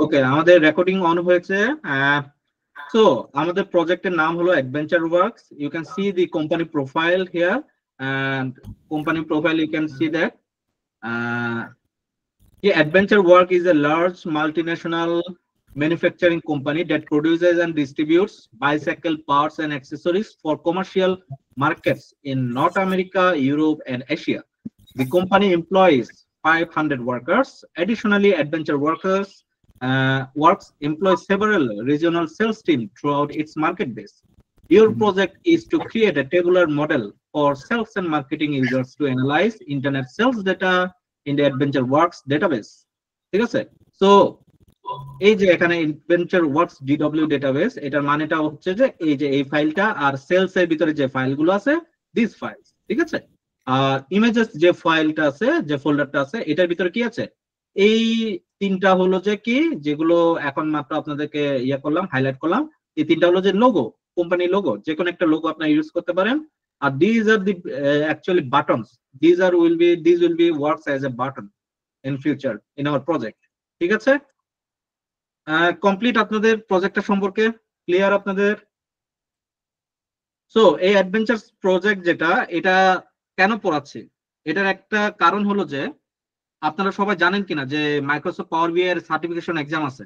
ওকে, আমাদের recording on হয়েছে। So আমাদের প্রজেক্টের নাম হলো adventure works. You can see the company profile here, and company profile you can see that the Adventure Work is a large multinational manufacturing company that produces and distributes bicycle parts and accessories for commercial markets in North America, Europe, and Asia. The company employs 500 workers. Additionally, Adventure Works employs several regional sales teams throughout its market base. Your project is to create a tabular model for sales and marketing users to analyze internet sales data in the Adventure Works database. ঠিক আছে? So এই যে এখানে Adventure Works DW database, এটার মানেটা হচ্ছে যে এই যে এই ফাইলটা আর সেলস এর ভিতরে যে ফাইলগুলো আছে, দিস ফাইলস, ঠিক আছে? আর ইমেজেস যে ফাইলটা আছে, যে ফোল্ডারটা আছে, এটার ভিতরে কি আছে? এই তিনটা হলো যে কি, যেগুলো এখন মাত্র আপনাদেরকে ইয়া করলাম, হাইলাইট করলাম। এই তিনটা হলো যে লোগো, কোম্পানি লোগো, যে কোনো একটা লোগো আপনারা ইউজ করতে পারেন। আর these are the actually buttons. These will be works as a button in future in our project. ঠিক আছে? কমপ্লিট আপনাদের প্রজেক্টটা সম্পর্কে ক্লিয়ার আপনাদের? সো এই অ্যাডভেঞ্চার প্রজেক্ট যেটা, এটা কেন পড়াচ্ছি, এটার একটা কারণ হলো যে আপনারা সবাই জানেন কিনা যে মাইক্রোসফট পাওয়ার বিআই এর সার্টিফিকেশন এক্সাম আছে।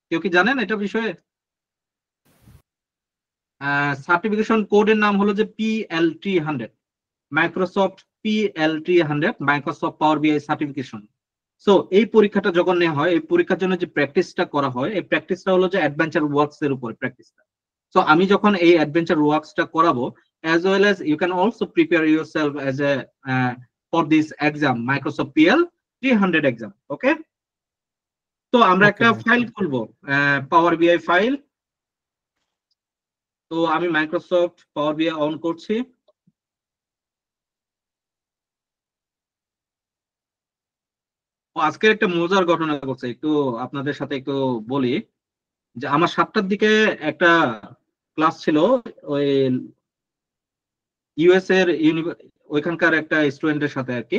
কেউ কি জানেন এটা বিষয়ে? সার্টিফিকেশন কোডের নাম হলো যে PL300, মাইক্রোসফট PL300, মাইক্রোসফট পাওয়ার বিআই সার্টিফিকেশন। সো এই পরীক্ষাটা যখন নেওয়া হয়, এই পরীক্ষার জন্য যে প্র্যাকটিসটা করা হয়, এই প্র্যাকটিসটা হলো যে অ্যাডভেঞ্চার ওয়ার্কস এর উপর প্র্যাকটিসটা। সো আমি যখন এই অ্যাডভেঞ্চার ওয়ার্কসটা করাবো, as well as you can also prepare yourself as a for this exam, Microsoft PL300 exam. Okay, তো আমরা একটা ফাইল খুলবো, পাওয়ার বিআই ফাইল। তো আমি মাইক্রোসফট পাওয়ার বিআই অন করছি। আজকে একটা মজার ঘটনা ঘটছে, একটু আপনাদের সাথে একটু বলি। যে আমার 7টার দিকে একটা ক্লাস ছিল, ওই ইউএস এর ওইখানকার একটা স্টুডেন্টের সাথে আর কি।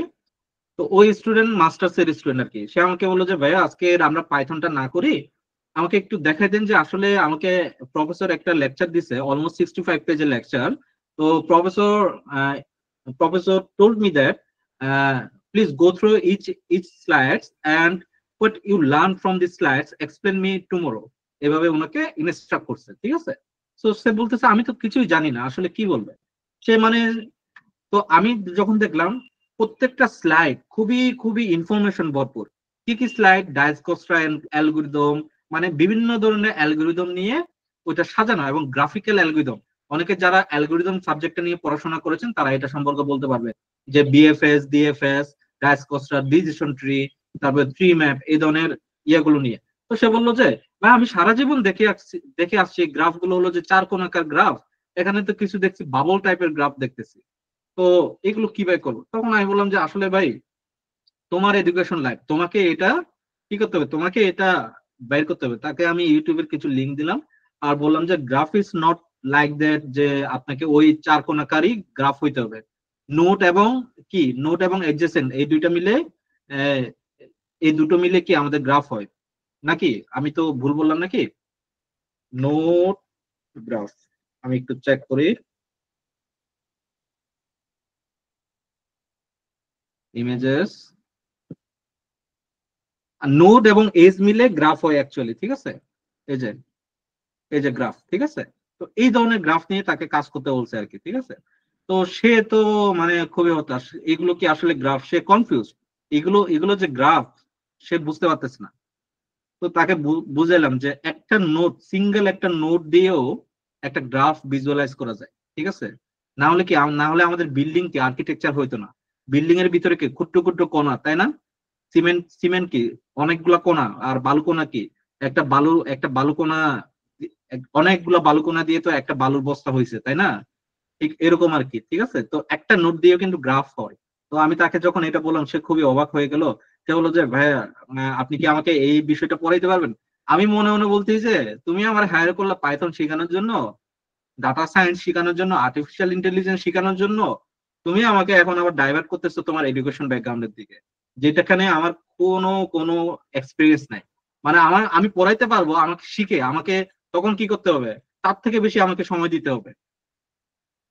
তো ওই স্টুডেন্ট মাস্টার্স এর স্টুডেন্ট আর কি, সে আমাকে বললো যে ভাইয়া আজকে আমরা পাইথনটা না করি, আমাকে একটু দেখাই দেন যে আসলে আমাকে প্রফেসর একটা লেকচার দিছে, অলমোস্ট 65 পেজের লেকচার। তো professor told me that please go through each slides and what you learn from the slides explain me tomorrow, এভাবে ওনাকে ইনস্ট্রাক্ট করছে, ঠিক আছে? তো সে বলতেছে আমি তো কিছুই জানি না, আসলে কি বলবে সে, মানে। তো আমি যখন দেখলাম প্রত্যেকটা স্লাইড খুবই খুবই ইনফরমেশন ভরপুর। কি কি স্লাইড? ডায়াসকোস্ট্রা অ্যালগরিদম, মানে বিভিন্ন ধরনের অ্যালগরিদম নিয়ে ওইটা সাজানো, এবং গ্রাফিক্যাল অ্যালগরিদম। অনেকে যারা অ্যালগরিদম সাবজেক্টটা নিয়ে পড়াশোনা করেছেন তারা এটা সম্পর্কে বলতে পারবে, যে বিএফএস, ডিএফএস, ডায়াসকোস্ট্রা, ডিসিশন ট্রি, তারপরে ট্রি ম্যাপ, এই ধরনের ইয়েগুলো নিয়ে। তো সে বললো যে ভাই আমি সারা জীবন দেখে আসছি গ্রাফ গুলো হলো যে চার কোণাকার গ্রাফ, এখানে তো কিছু দেখছি বাবল টাইপের গ্রাফ দেখতেছি, তো এগুলো কিভাবে করবো? তখন আমি বললাম যে আসলে ভাই তোমার এডুকেশন লাইফ, তোমাকে এটা কি করতে হবে, তোমাকে এটা বের করতে হবে। তাকে আমি ইউটিউবের কিছু লিঙ্ক দিলাম আর বললাম যে graph is not like that, যে আপনাকে ওই চার কোণাকারই গ্রাফ হইতে হবে। নোট এবং এডজেসেন্ট, এই দুইটা মিলে আহ, এই দুটো মিলে কি আমাদের গ্রাফ হয় নাকি? আমি তো ভুল বললাম নাকি? নোট, গ্রাফ, আমি একটু চেক করি। ইমেজেস, নোড এবং এজ মিলে গ্রাফ হয় অ্যাকচুয়ালি, ঠিক আছে? এই যে এই যে গ্রাফ, ঠিক আছে? তো এই ধরনের গ্রাফ নিয়ে তাকে কাজ করতে বলছে আর কি, ঠিক আছে? তো সে তো মানে খুবই হতাশ, এগুলো কি আসলে গ্রাফ? সে কনফিউজ, এগুলো এগুলো যে গ্রাফ সে বুঝতে পারতেছে না। তো তাকে বুঝাইলাম যে একটা নোট, সিঙ্গেল একটা নোট দিয়েও একটা গ্রাফ ভিজুয়ালাইজ করা যায়, ঠিক আছে? না হলে কি, না হলে আমাদের বিল্ডিং কি আর্কিটেকচার হইতো না? বিল্ডিং এর ভিতরে কি ক্ষুদ্র ক্ষুদ্র কোণা, তাই না? সিমেন্ট সিমেন্ট কি অনেকগুলা কোণা, আর বালু কোণা কি একটা বালু কোণা, অনেকগুলা বালু কোণা দিয়ে তো একটা বালুর বস্তা হয়েছে, তাই না? ঠিক এরকম আর কি, ঠিক আছে? তো একটা নোট দিয়েও কিন্তু গ্রাফ হয়। তো আমি তাকে যখন এটা বললাম সে খুবই অবাক হয়ে গেল। সে বললো যে ভাইয়া আপনি কি আমাকে এই বিষয়টা পড়াইতে পারবেন? আমি মনে মনে বলতেই যে তুমি আমার হায়ার করলা পাইথন শেখানোর জন্য, ডাটা সায়েন্স শেখানোর জন্য, আর্টিফিশিয়াল ইন্টেলিজেন্স শেখানোর জন্য, তুমি আমাকে এখন আবার ডাইভার্ট করতেছো তোমার এডুকেশন ব্যাকগ্রাউন্ডের দিকে। যেটাখানে আমার কোনো এক্সপিরিয়েন্স নাই। মানে আমি পড়াইতে পারবো, আমাকে শিখে আমাকে তখন কি করতে হবে, তার থেকে বেশি আমাকে সময় দিতে হবে।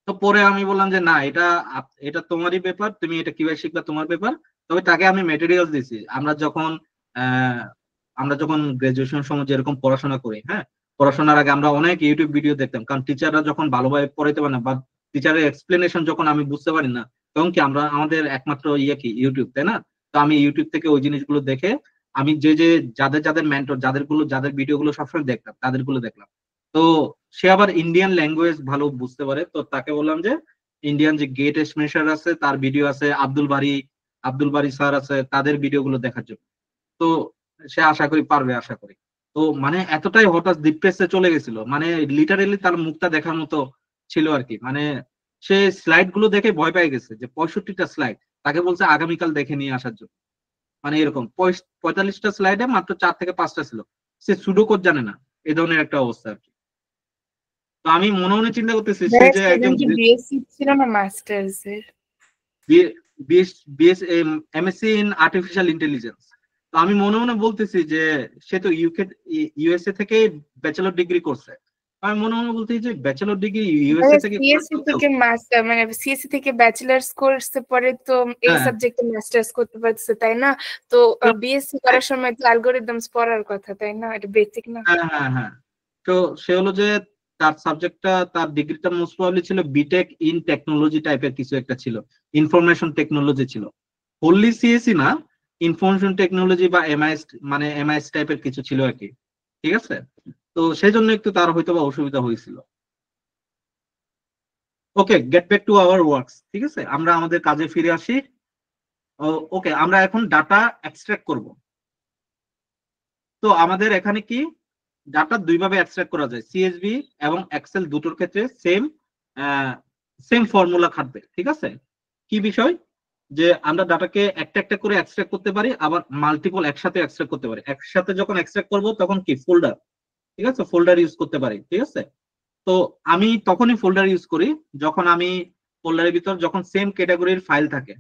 তো পরে আমি বললাম যে না, এটা এটা তোমারই ব্যাপার, তুমি এটা কিভাবে শিখবা তোমার ব্যাপার। তবে তাকে আমি মেটেরিয়াল দিছি। আহ আমরা যখন গ্রাজুয়েশন সময় যেরকম পড়াশোনা করি, হ্যাঁ, পড়াশোনার আগে আমরা অনেক ইউটিউব ভিডিও দেখতাম, কারণ টিচাররা যখন ভালোভাবে পড়াইতে পারে না বা টিচারের এক্সপ্লেনেশন যখন আমি বুঝতে পারি না, তখন কি আমাদের একমাত্র ইয়ে কি ইউটিউব, তাই না? তো আমি ইউটিউব থেকে ওই জিনিসগুলো দেখে আমি যে যাদের মেন্টর, যাদের ভিডিওগুলো সবসময় দেখতাম, তাদেরগুলো দেখলাম। তো সে আবার ইন্ডিয়ান ল্যাঙ্গুয়েজ ভালো বুঝতে পারে, তো তাকে বললাম যে ইন্ডিয়ান যে গেট স্মেশার আছে তার ভিডিও আছে, আব্দুল বারি স্যার আছে, তাদের ভিডিও গুলো দেখার জন্য। তো সে আশা করি পারবে, আশা করি। তো মানে এতটাই হঠাৎ ডিপ্রেসে চলে গেছিল, মানে লিটারেলি তার মুখটা দেখার মতো ছিল আর কি। মানে সে স্লাইড গুলো দেখে ভয় পেয়ে গেছে, যে 65টা স্লাইড, তাকে বলছে আগামীকাল দেখে নিয়ে আসার জন্য। মানে এরকম 45টা স্লাইডে মাত্র 4 থেকে 5টা ছিল, সে সুডো কোড জানে না, এই ধরনের একটা অবস্থা আর কি। তো আমি মনে মনে চিন্তা করতেছি সে যে একজন বিএসসি ছিল না মাস্টার্স এর, এমএসসি ইন আর্টিফিশিয়াল ইন্টেলিজেন্স। তো আমি মনে মনে বলতেছি যে সে তো ইউএসএ থেকে ব্যাচেলর ডিগ্রি করছে। আমি মনে মনে বলতেছি যে ব্যাচেলর ডিগ্রি ইউএসএ থেকে করে সিএসসি ফেলছে। থেকে মাস্টার মানে সিএসসি থেকে ব্যাচেলার্স কোর্সে পরে তো এই হ্যাঁ সাবজেক্টে মাস্টার্স করতে পারছে, তাই না? তো বিএসসি করার সময় তো অ্যালগরিদমস পড়ার কথা, তাই না? এটা বেসিক না? হ্যাঁ হ্যাঁ হ্যাঁ। তো সে হলো যে তার সাবজেক্টটা, তার ডিগ্রিটা মোস্ট প্রবাবলি ছিল বিটেক ইন টেকনোলজি টাইপের কিছু একটা ছিল, ইনফরমেশন টেকনোলজি ছিল, হোললি সিএসি না, ইনফরমেশন টেকনোলজি বা এমআইএস, মানে এমআইএস টাইপের কিছু ছিল আর কি। ঠিক আছে, তো সেই জন্য একটু তার হয়তো বা অসুবিধা হয়েছিল। Okay, get back to our works. ঠিক আছে, আমরা আমাদের কাজে ফিরে আসি। ওকে, আমরা এখন ডাটা এক্সট্রাক্ট করব। তো আমাদের এখানে কি, ডাটা দুইভাবে এক্সট্রাক্ট করা যায়, সিএসভি এবং এক্সেল দুটোর ক্ষেত্রে সেম ফর্মুলা খাটবে। ঠিক আছে, কি বিষয়, যে আমরা ডাটাকে একটা একটা করে এক্সট্রাক্ট করতে পারি, আবার মাল্টিপল একসাথে এক্সট্রাক্ট করতে পারি। একসাথে যখন এক্সট্রাক্ট করব তখন কি ফোল্ডার, ঠিক আছে, ফোল্ডার ইউজ করতে পারি। ঠিক আছে, তো আমি তখনই ফোল্ডার ইউজ করি যখন আমি ফোল্ডারের ভিতর যখন সেম ক্যাটাগরির ফাইল থাকে।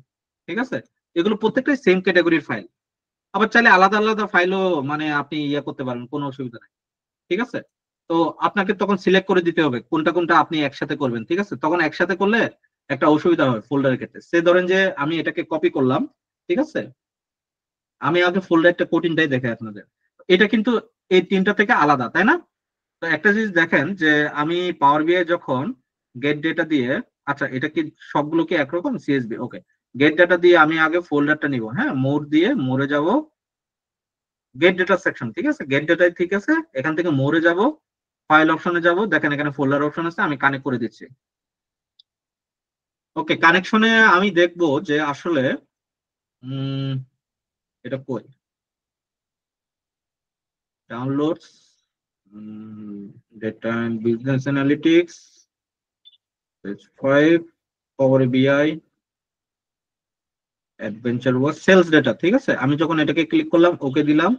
ঠিক আছে, এগুলো প্রত্যেকটাই সেম ক্যাটাগরির ফাইল। আবার চাইলে আলাদা আলাদা ফাইলও মানে আপনি ইয়ে করতে পারবেন, কোনো অসুবিধা নেই। ঠিক আছে, তো আপনাকে তখন সিলেক্ট করে দিতে হবে কোনটা কোনটা আপনি একসাথে করবেন। ঠিক আছে, তখন একসাথে করলে একটা অসুবিধা হয় ফোল্ডারের ক্ষেত্রে। সে ধরেন যে আমি এটাকে কপি করলাম, ঠিক আছে, আমি আগে ফোল্ডারটা কোটিংটাই দেখে আপনাদের, এটা কিন্তু এই তিনটা থেকে আলাদা, তাই না? তো একটা জিনিস দেখেন যে আমি পাওয়ার বিআই যখন গেট ডেটা দিয়ে, আচ্ছা এটা কি সবগুলো কি একরকম সিএসবি? ওকে, গেট ডেটা দিয়ে আমি আগে ফোল্ডারটা নিব, হ্যাঁ, মোর দিয়ে মোরে যাব, গেট ডেটা সেকশন। ঠিক আছে, গেট ডেটায় ঠিক আছে, এখান থেকে মোরে যাব, ফাইল অপশনে যাব, দেখেন এখানে ফোল্ডার অপশন আছে, আমি কানেক্ট করে দিচ্ছি। ওকে, কানেকশনে আমি দেখবো যে আসলে উম এটা কই, downloads, data and business analytics, page 5, power BI, adventure was, sales data. ঠিক আছে, আমি যখন এটাকে ক্লিক করলাম, ওকে দিলাম,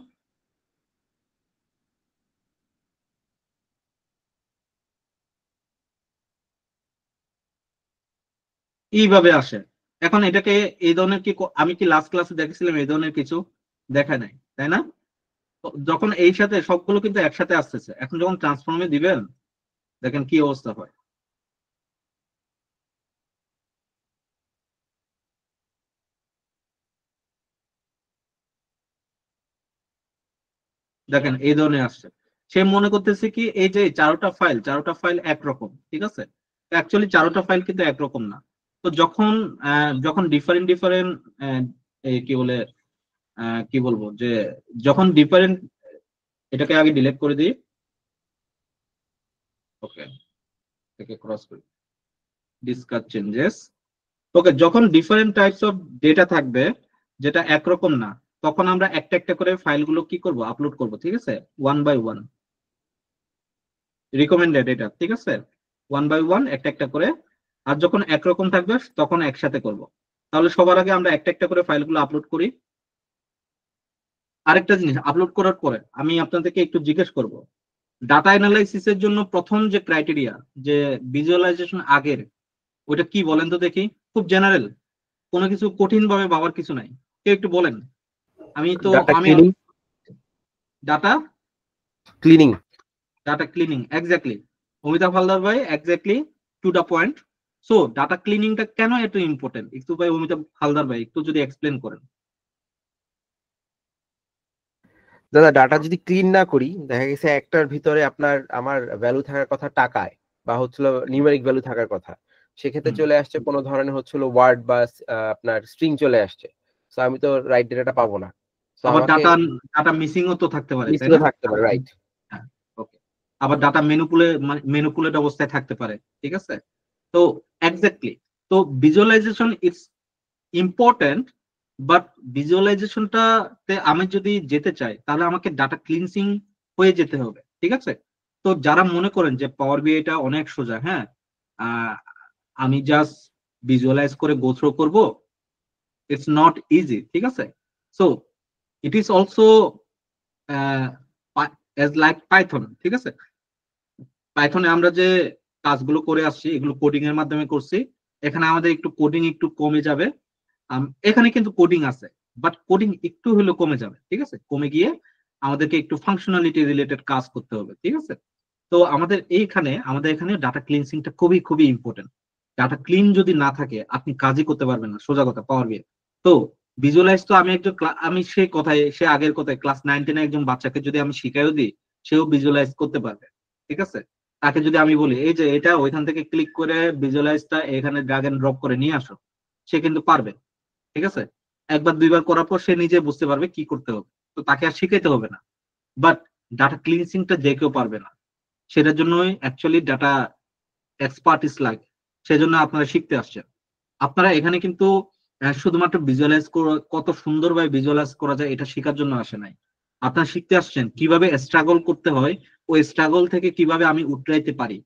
এইভাবে আসে। এখন এটাকে এই ধরনের কি আমি কি লাস্ট ক্লাসে দেখেছিলাম এই ধরনের কিছু দেখা নাই, তাই না? তো যখন এই সাথে সবগুলো কিন্তু একসাথে আসতেছে, এখন যখন ট্রান্সফর্মে দিবেন দেখেন কি অবস্থা হয়। দেখেন এই ধরনের আসছে। সে মনে করতেছে কি এই যে চারোটা ফাইল একরকম। ঠিক আছে, অ্যাকচুয়ালি চারোটা ফাইল কিন্তু একরকম না। তো যখন ডিফারেন্ট ডিফারেন্ট কি বলে, কি বলবো যে যখন ডিফারেন্ট, এটাকে আগে ডিলিট করে দিই। ওকে, এটাকে ক্রস করি, ডিসকাস চেঞ্জেস। ওকে, যখন ডিফারেন্ট টাইপস অফ ডেটা থাকবে যেটা একরকম না, তখন আমরা একটা একটা করে ফাইলগুলো কি করব, আপলোড করব। ঠিক আছে, ওয়ান বাই ওয়ান, রিকমেন্ডেড এটা। ঠিক আছে, ওয়ান বাই ওয়ান একটা একটা করে। আর যখন একরকম থাকবে তখন একসাথে করব। তাহলে সবার আগে আমরা একটা একটা করে ফাইলগুলো আপলোড করি। আরেকটা জিনিস, আপলোড করার পরে আমি আপনাদেরকে একটু জিজ্ঞেস করব, ডাটা অ্যানালাইসিসের জন্য প্রথম যে ক্রাইটেরিয়া, যে ভিজুয়ালাইজেশন আগের, ওইটা কি বলেন তো দেখি, খুব জেনারেল, কোনো কিছু কঠিন ভাবে ভাবার কিছু নাই। কেউ একটু বলেন। আমি data cleaning, data cleaning, data cleaning, exactly Amitabh Haldar ভাই, exactly to the point. So data ক্লিনিংটা কেন এত ইম্পর্টেন্ট একটু ভাই অমিতাভ হালদার ভাই একটু যদি এক্সপ্লেন করেন। দাদা ডাটা যদি ক্লিন না করি, দেখা গেছে একটার ভিতরে আমার ভ্যালু থাকার কথা টাকায় বা হচ্ছিল নিউমেরিক ভ্যালু থাকার কথা, সেক্ষেত্রে চলে আসছে কোনো ধরনের হচ্ছিল ওয়ার্ড বা আপনার স্ট্রিং চলে আসছে। তো আমি তো রাইট ডেটাটা পাবো না। তো আবার আমাকে ডাটা মিসিংও তো থাকতে পারে, তাই মিসিংও না? থাকতে পারে, রাইট। হ্যাঁ, ওকে। আবার ডাটা ম্যানিপুলেট অবস্থায় থাকতে পারে, ঠিক আছে? তো এক্স্যাক্টলি, তো ভিজুয়ালাইজেশন ইটস ইম্পর্টেন্ট, বাট ভিজুয়ালাইজেশনটাতে আমি যদি যেতে চাই তাহলে আমাকে ডাটা ক্লিনসিং হয়ে যেতে হবে, ঠিক আছে? তো যারা মনে করেন যে পাওয়ার বিআইটা অনেক সোজা, হ্যাঁ, আমি জাস্ট ভিজুয়ালাইজ করে গো থ্রু করব, ইটস নট ইজি, ঠিক আছে? So it is also as like Python, ঠিক আছে? পাইথনে আমরা যে কাজগুলো করে আসছি এগুলো কোডিং এর মাধ্যমে করছি। এখানে আমাদের একটু কোডিং একটু কমে যাবে। এখানে কিন্তু কোডিং আছে, বাট কোডিং একটু হলেও কমে যাবে, ঠিক আছে? কমে গিয়ে আমাদেরকে একটু ফাংশনালিটি রিলেটেড কাজ করতে হবে, ঠিক আছে? তো আমাদের এখানে ডাটা ক্লিনসিংটা খুবই খুবই ইম্পর্টেন্ট। ডাটা ক্লিন যদি না থাকে আপনি কাজই করতে পারবেন না, সোজা কথা পাওয়ার বিআই। তো ভিজুয়ালাইজ তো আমি সে আগের কথায় ক্লাস 9-10 একজন বাচ্চাকে যদি আমি শিখাইও দিই, সেও ভিজুয়ালাইজ করতে পারবে, ঠিক আছে? তাকে যদি আমি বলি এই যে এটা ওইখান থেকে ক্লিক করে ভিজুয়ালাইজটা এখানে ড্রাগ এন্ড ড্রপ করে নিয়ে আসো, সে কিন্তু পারবে, ঠিক আছে? একবার দুইবার করার পর সে নিজে বুঝতে পারবে কি করতে হবে, তো তাকে আর শিখাইতে হবে না। বাট ডাটা ক্লিনসিংটা যে কেউ পারবে না, সেটার জন্যই অ্যাকচুয়ালি ডাটা এক্সপার্টিস লাগে, সেজন্য আপনারা শিখতে আসছেন। আপনারা এখানে কিন্তু শুধুমাত্র ভিজুয়ালাইজ কত সুন্দরভাবে ভিজুয়ালাইজ করা যায় এটা শেখার জন্য আসে নাই। আপনারা শিখতে আসছেন কিভাবে স্ট্রাগল করতে হয়, ওই স্ট্রাগল থেকে কিভাবে আমি উতরাইতে পারি,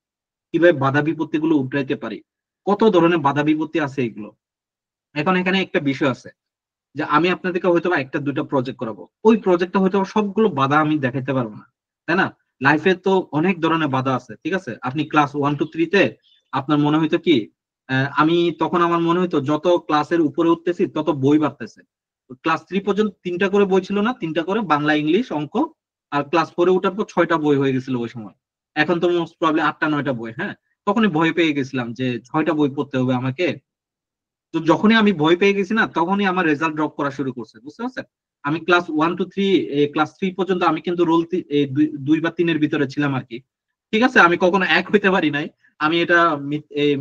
কিভাবে বাধা বিপত্তি গুলো উতরাইতে পারি, কত ধরনের বাধা বিপত্তি আছে এগুলো। এখন এখানে একটা বিষয় আছে যে আমি আপনাদেরকে হয়তো বা একটা দুইটা প্রজেক্ট করাবো, ওই প্রজেক্টটা হয়তো সবগুলো বাধা আমি দেখাইতে পারবো না, তাই না? লাইফে তো অনেক ধরনের বাধা আছে, ঠিক আছে? আপনি ক্লাস 1 2 3 আপনার মনে হইতো কি, আমি তখন আমার মনে হইতো যত ক্লাসের উপরে উঠতেছি তত বই বাড়তেছে। ক্লাস 3 পর্যন্ত 3টা করে বই ছিল না, 3টা করে বাংলা ইংলিশ অঙ্ক, আর ক্লাস 4-এ উঠার পর 6টা বই হয়ে গেছিল ওই সময়। এখন তো মোস্ট প্রবলি 8টা 9টা বই। হ্যাঁ, তখনই ভয় পেয়ে গেছিলাম যে 6টা বই পড়তে হবে আমাকে। তো যখনই আমি ভয় পেয়ে গেছি না, তখনই আমার রেজাল্ট ড্রপ করা শুরু করছে, বুঝতে পারছেন? আমি ক্লাস 3 পর্যন্ত আমি কিন্তু রোল 2 বা 3-এর ভিতরে ছিলাম আর কি, ঠিক আছে? আমি কখনো এক হইতে পারি নাই, আমি এটা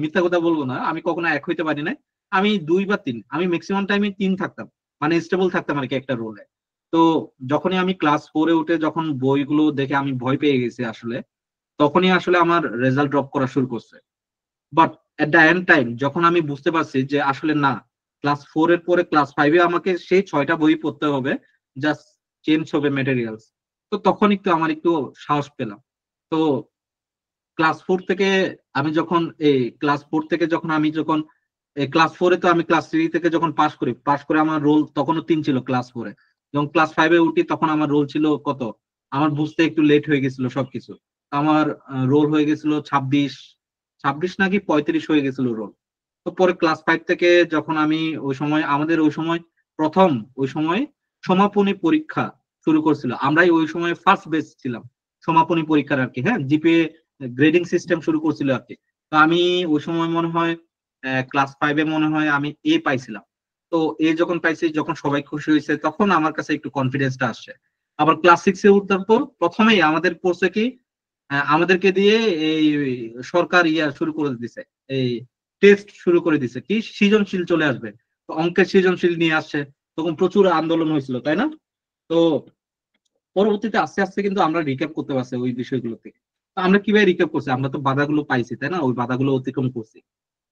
মিথ্যা কথা বলবো না, আমি কখনো এক হইতে পারি নাই। আমি 2 বা 3, আমি ম্যাক্সিমাম টাইমে 3 থাকতাম, মানে স্টেবল থাকতাম আর কি একটা রোলে। তো যখনই আমি ক্লাস 4-এ উঠে যখন বইগুলো দেখে আমি ভয় পেয়ে গেছি আসলে, তখনই আসলে আমার রেজাল্ট ড্রপ করা শুরু করছে। But at the end time যখন আমি বুঝতে পারছি যে আসলে না, ক্লাস 4-এর পরে ক্লাস 5-এ আমাকে সেই 6টা বই পড়তে হবে, জাস্ট চেঞ্জ হবে ম্যাটেরিয়ালস, তো তখন একটু আমার একটু সাহস পেলাম। তো ক্লাস 4 থেকে আমি যখন ক্লাস 4-এ তো আমি ক্লাস 3 থেকে যখন পাস করে আমার রোল তখনও 3 ছিল ক্লাস 4-এ। যখন ক্লাস 5-এ উঠি তখন আমার রোল ছিল কত, আমার বুঝতে একটু লেট হয়ে গেছিল সবকিছু। আমার রোল হয়ে গেছিল 26 নাকি 35 হয়ে গেছিল রোল। তো পরে ক্লাস 5 থেকে যখন আমি ওই সময় প্রথম ওই সময় সমাপনী পরীক্ষা শুরু করছিল, আমরাই ওই সময় ফার্স্ট বেচ ছিলাম সমাপনী পরীক্ষার আর কি। হ্যাঁ, জিপিএ গ্রেডিং সিস্টেম শুরু করছিল আর কি। তো আমি ওই সময় মনে হয় ক্লাস 5-এ মনে হয় আমি এ পাইছিলাম। তো এ যখন পাইছি, যখন সবাই খুশি হয়েছে, তখন আমার কাছে একটু কনফিডেন্সটা আসছে। আবার ক্লাস 6-এ উঠার পর প্রথমেই আমাদের কোর্সে কি, আমাদেরকে দিয়ে এই সরকার শুরু করে দিছে, এই টেস্ট শুরু করে দিছে, কি সৃজনশীল চলে আসবে। তো অঙ্কের সৃজনশীল নিয়ে আসছে, তখন প্রচুর আন্দোলন হয়েছিল, তাই না? তো পরবর্তীতে আস্তে আস্তে কিন্তু আমরা রিক্যাপ করতে পারছি ওই বিষয়গুলো থেকে। তো আমরা কিভাবে রিক্যাপ করছি, আমরা তো বাধাগুলো পাইছি, তাই না? ওই বাধাগুলো অতিক্রম করছি।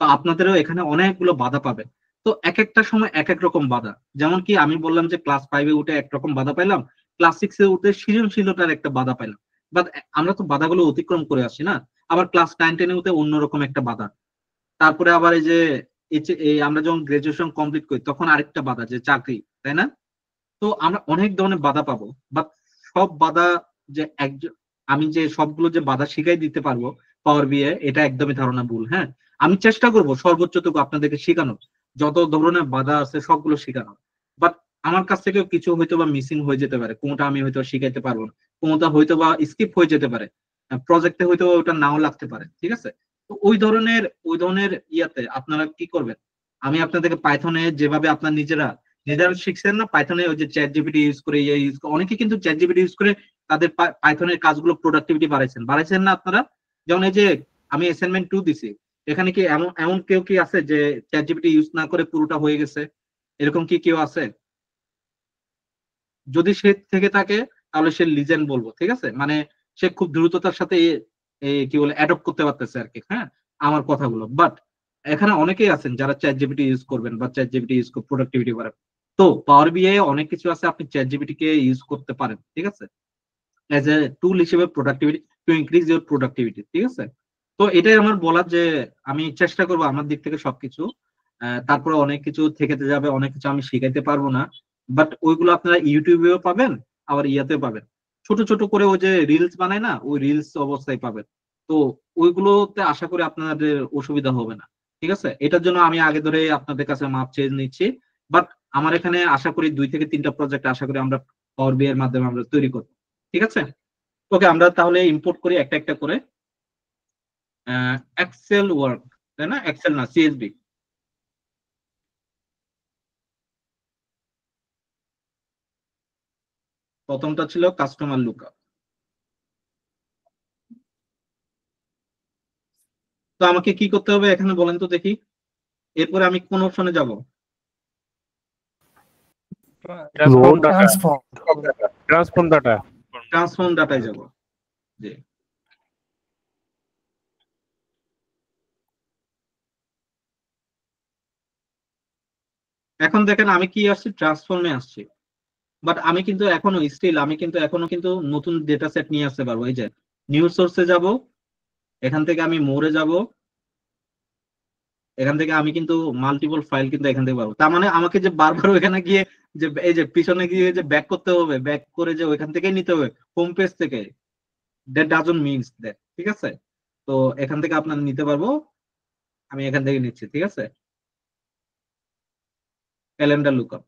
তো আপনাদেরও এখানে অনেকগুলো বাধা পাবেন। তো এক একটা সময় এক এক রকম বাধা, যেমন কি আমি বললাম যে ক্লাস 5-এ উঠে একরকম বাধা পাইলাম, ক্লাস 6-এ উঠে সৃজনশীলতার একটা বাধা পাইলাম। বাট আমরা তো বাধাগুলো অতিক্রম করে আসছি না। আবার ক্লাস 9-10-এ উঠে অন্যরকম একটা বাধা। তারপরে আবার এই আমরা যখন গ্রাজুয়েশন কমপ্লিট করি তখন আরেকটা বাধা, যে চাকরি, তাই না? তো আমরা অনেক ধরনের বাধা পাবো, বাট সব বাধা যে একজন আমি যে সবগুলো যে বাধা শিখাই দিতে পারবো পাওয়ার বিয়ে, এটা একদমই ধারণা ভুল। হ্যাঁ, আমি চেষ্টা করব সর্বোচ্চটুকু আপনাদেরকে শেখানোর, যত ধরনের বাধা আছে সবগুলো শেখানোর। বাট আমার কাছ থেকেও কিছু হয়তো বা মিসিং হয়ে যেতে পারে, কোনটা আমি হয়তো শিখাইতে পারবো না, কোনটা হয়তো বা স্কিপ হয়ে যেতে পারে, প্রজেক্টে হয়তো ওটা নাও লাগতে পারে, ঠিক আছে? তো ওই ধরনের ইয়াতে আপনারা কি করবেন, আমি আপনাদেরকে পাইথনে যেভাবে আপনার নিজেরা নিজেরা শিখছেন না, পাইথনে ওই যে চ্যাট জিপিটি ইউজ করে ইউজ করে, অনেকে কিন্তু চ্যাট জিপিটি ইউজ করে তাদের পাইথনের কাজগুলো প্রোডাক্টিভিটি বাড়াইছেন না আপনারা? যেমন এই যে আমি অ্যাসাইনমেন্ট 2 দিছি, এখানে কি এমন এমন কেউ কি আছে যে চ্যাট জিপিটি ইউজ না করে পুরোটা হয়ে গেছে? এরকম কি কেউ আছে? যদি সে থেকে থাকে তাহলে সে লিজেন্ড বলবো, ঠিক আছে? মানে সে খুব দ্রুততার সাথে কি বলে অ্যাডপ্ট করতে পারতেছে আর কি, হ্যাঁ, আমার কথাগুলো। বাট এখানে অনেকেই আছেন যারা চ্যাট জিপিটি ইউজ করবেন বা চ্যাট জিপিটি ইউজ করে প্রোডাক্টিভিটি বাড়াবেন। তো পাওয়ার বিআই অনেক কিছু আছে, আপনি চ্যাট জিপিটি কে ইউজ করতে পারেন, ঠিক আছে, এজ এ টুল হিসেবে productivity, to increase your productivity, ঠিক আছে? তো এটাই আমার বলার যে আমি চেষ্টা করবো আমার দিক থেকে সবকিছু, তারপরে অনেক কিছু থেকে যাবে, অনেক কিছু আমি শিখাইতে পারবো না, বাট ওইগুলো আপনারা ইউটিউবেও পাবেন, আবার ইয়াতেও পাবেন, ছোট ছোট করে ওই যে রিলস বানায় না, ওই রিলস অবস্থায় পাবেন। তো ওইগুলোতে আশা করি আপনাদের অসুবিধা হবে না, ঠিক আছে? এটার জন্য আমি আগে ধরে আপনাদের কাছে মাপ চেয়ে নিচ্ছি। বাট আমার এখানে আশা করি 2 থেকে 3টা প্রজেক্ট আশা করি আমরা পাওয়ার বিআই এর মাধ্যমে আমরা তৈরি করবো, ঠিক আছে? ওকে, আমরা তাহলে ইম্পোর্ট করি একটা একটা করে। এক্সেল ওয়ার্ক, তাই না? এক্সেল না, সিএসবি। প্রথমটা ছিল কাস্টমার লুকআপ। তো আমাকে কি করতে হবে এখানে বলেন তো দেখি, এরপরে আমি কোন অপশনে যাব? Transform data. ট্রান্সফর্ম ডাটায় যাব। জি, এখন দেখেন আমি কি আসছি, ট্রান্সফর্মে আসছি। বাট আমি কিন্তু এখনো কিন্তু নতুন ডেটা সেট নিয়ে আসতে পারবো। এই যে নিউ সোর্সে যাব, এখান থেকে আমি মোরে যাব, এখান থেকে আমি কিন্তু মাল্টিপল ফাইল কিন্তু এখান থেকে পাবো। তার মানে আমাকে যে বারবার ওখানে গিয়ে যে এই যে পিছনে গিয়ে যে ব্যাক করতে হবে, ব্যাক করে যে ওইখান থেকেই নিতে হবে, হোম পেজ থেকে, দ্যাট ডাজন্ট মিনস দ্যাট, ঠিক আছে? তো এখান থেকে আপনার নিতে পারবো, আমি এখান থেকে নিচ্ছি, ঠিক আছে? Calendar lookup.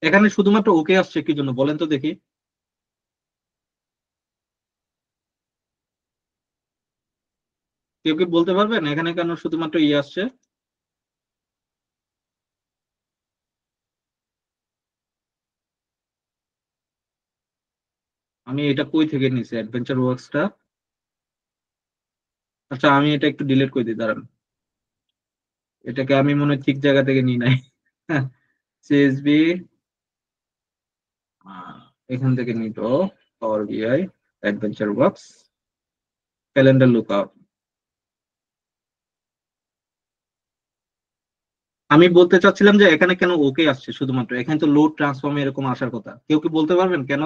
এখানে শুধুমাত্র ওকে আসছে কি জন্য বলেন তো দেখি? কেউ কি বলতে পারবেন এখানে কেন শুধুমাত্র ইয়ে আসছে? আমি এটা কই থেকে নিছি অ্যাডভেঞ্চার ওয়ার্কসটা? আচ্ছা, আমি এটা একটু ডিলিট করে দিই, দাঁড়ান। এটাকে আমি মনে হয় ঠিক জায়গা থেকে নিই নাই। সিএসবি, এখান থেকে নিত পাওয়ার BI, adventure works, calendar lookup. আমি বলতে চাচ্ছিলাম যে এখানে কেন ওকে আসছে শুধুমাত্র, এখানে তো লোড ট্রান্সফর্মে এরকম আসার কথা। কেউ কি বলতে পারবেন কেন?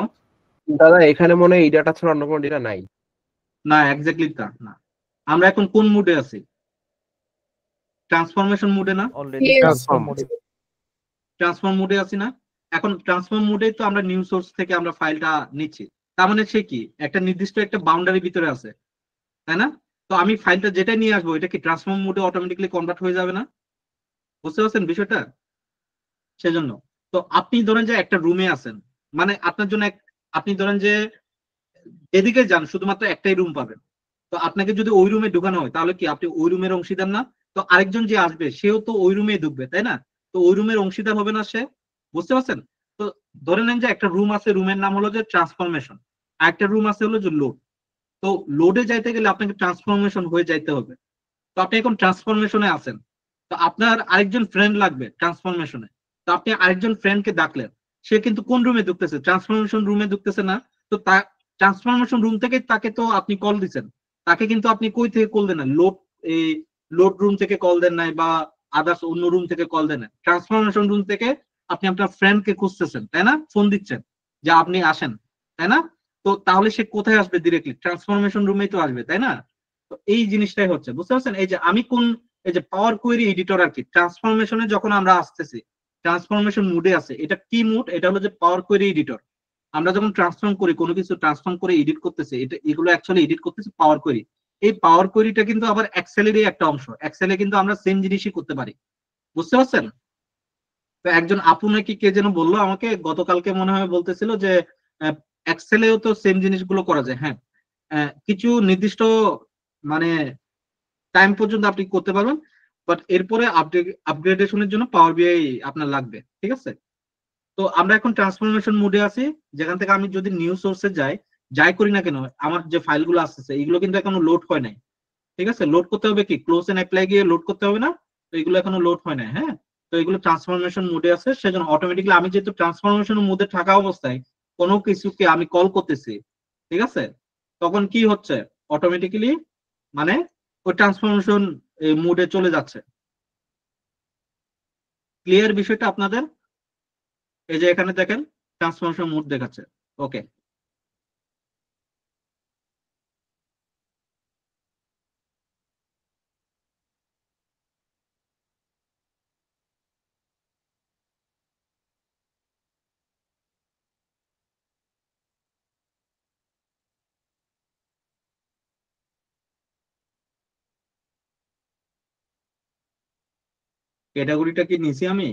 দাদা এখানে মনে হয় এই ডাটা ছাড়া অন্য কোনো ডেটা নাই। না, এক্স্যাক্টলি তা না। আমরা এখন কোন মুডে আছি? ট্রান্সফরমেশন মুডে না? ট্রান্সফর্ম মুডে আছি না? এখন ট্রান্সফর্ম মুডে তো আমরা নিউ সোর্স থেকে আমরা ফাইলটা নিচ্ছি, তার মানে সে কি একটা নির্দিষ্ট একটা বাউন্ডারি ভিতরে আছে, তাই না? তো আমি ফাইলটা যেটা নিয়ে আসবো এটা কি ট্রান্সফর্ম মোডে অটোমেটিক্যালি কনভার্ট হয়ে যাবে না? বুঝতে পারছেন বিষয়টা? সেজন্য তো আপনি ধরেন যে একটা রুমে আছেন, মানে আপনার জন্য আপনি ধরেন যে এদিকে যান শুধুমাত্র একটাই রুম পাবেন। তো আপনাকে যদি ওই রুমে ঢুকানো হয় তাহলে কি আপনি ওই রুমের অংশীদার না? তো আরেকজন যে আসবে সেও তো ওই রুমে ঢুকবে, তাই না? তো ওই রুমের অংশীদার হবে না সে? বুঝতে পারছেন? তো ধরে নেন যে একটা রুম আছে, রুমের নাম হলো যে ট্রান্সফরমেশন, আর একটা রুম আছে হলো যে লোড। তো লোডে যাইতে গেলে আপনাকে ট্রান্সফরমেশন হয়ে যাইতে হবে। তো আপনি এখন ট্রান্সফরমেশনে আছেন, তো আপনার আরেকজন ফ্রেন্ড লাগবে ট্রান্সফরমেশনে। তো আপনি আরেকজন ফ্রেন্ডকে ডাকলেন, সে কিন্তু কোন রুমে ঢুকতেছে? ট্রান্সফরমেশন রুমে ঢুকতেছে না? তো ট্রান্সফরমেশন রুম থেকে তাকে তো আপনি কল দিচ্ছেন, তাকে কিন্তু আপনি কই থেকে কল দেন না, এই লোড রুম থেকে কল দেন নাই বা আদার্স অন্য রুম থেকে কল দেন না, ট্রান্সফরমেশন রুম থেকে আপনি আপনার ফ্রেন্ডকে খুঁজতেছেন, তাই না? ফোন দিচ্ছেন যে আপনি আসেন, তাই না? তো তাহলে সে কোথায় আসবে? ডিরেক্টলি ট্রান্সফরমেশন রুমেই তো আসবে, তাই না? তো এই জিনিসটাই হচ্ছে, বুঝতে পারছেন? এই যে আমি কোন, এই যে পাওয়ার কোয়েরি এডিটর আর কি, ট্রান্সফরমেশনে যখন আমরা আসতেছি, ট্রান্সফরমেশন মুডে আছে, এটা কি মুড? এটা হলো যে পাওয়ার কোয়েরি এডিটর। আমরা যখন ট্রান্সফর্ম করি, কোনো কিছু ট্রান্সফর্ম করে এডিট করতেছি, এটা এগুলো অ্যাকচুয়ালি এডিট করতেছি পাওয়ার কোয়েরি। এই পাওয়ার কোয়েরিটা কিন্তু আবার এক্সেলেরই একটা অংশ। এক্সেলে কিন্তু আমরা সেম জিনিসই করতে পারি, বুঝতে পারছেন? তো একজন আপু নাকি কে যেন বললো আমাকে গতকালকে, মনে হয় বলতেছিল যে এক্সেলেও তো সেম জিনিসগুলো করা যায়। হ্যাঁ, কিছু নির্দিষ্ট মানে টাইম পর্যন্ত আপনি করতে পারবেন, বাট এরপরে আপগ্রেডেশনের জন্য পাওয়ার বিআই আপনার লাগবে, ঠিক আছে? তো আমরা এখন ট্রান্সফরমেশন মোডে আছি, যেখান থেকে আমি যদি নিউ সোর্সে যাই করি না কেন, আমার যে ফাইলগুলো আসতেছে এগুলো কিন্তু এখনো লোড হয় নাই, ঠিক আছে? লোড করতে হবে, কি ক্লোজ এন্ড অ্যাপ্লাই গিয়ে লোড করতে হবে না? তো এগুলো এখনো লোড হয় না। হ্যাঁ, তো এগুলো ট্রান্সফরমেশন মোডে আছে, সেজন্য অটোমেটিক্যালি আমি যেহেতু ট্রান্সফরমেশন মোডে থাকা অবস্থায় কোনো কিছুকে আমি কল করতেছি, ঠিক আছে, তখন কি হচ্ছে, অটোমেটিক্যালি মানে ওই ট্রান্সফরমেশন মোডে চলে যাচ্ছে। ক্লিয়ার বিষয়টা আপনাদের? এই যে এখানে দেখেন ট্রান্সফরমেশন মোড দেখাচ্ছে। ওকে, ক্যাটাগরিটা কি নিছি আমি?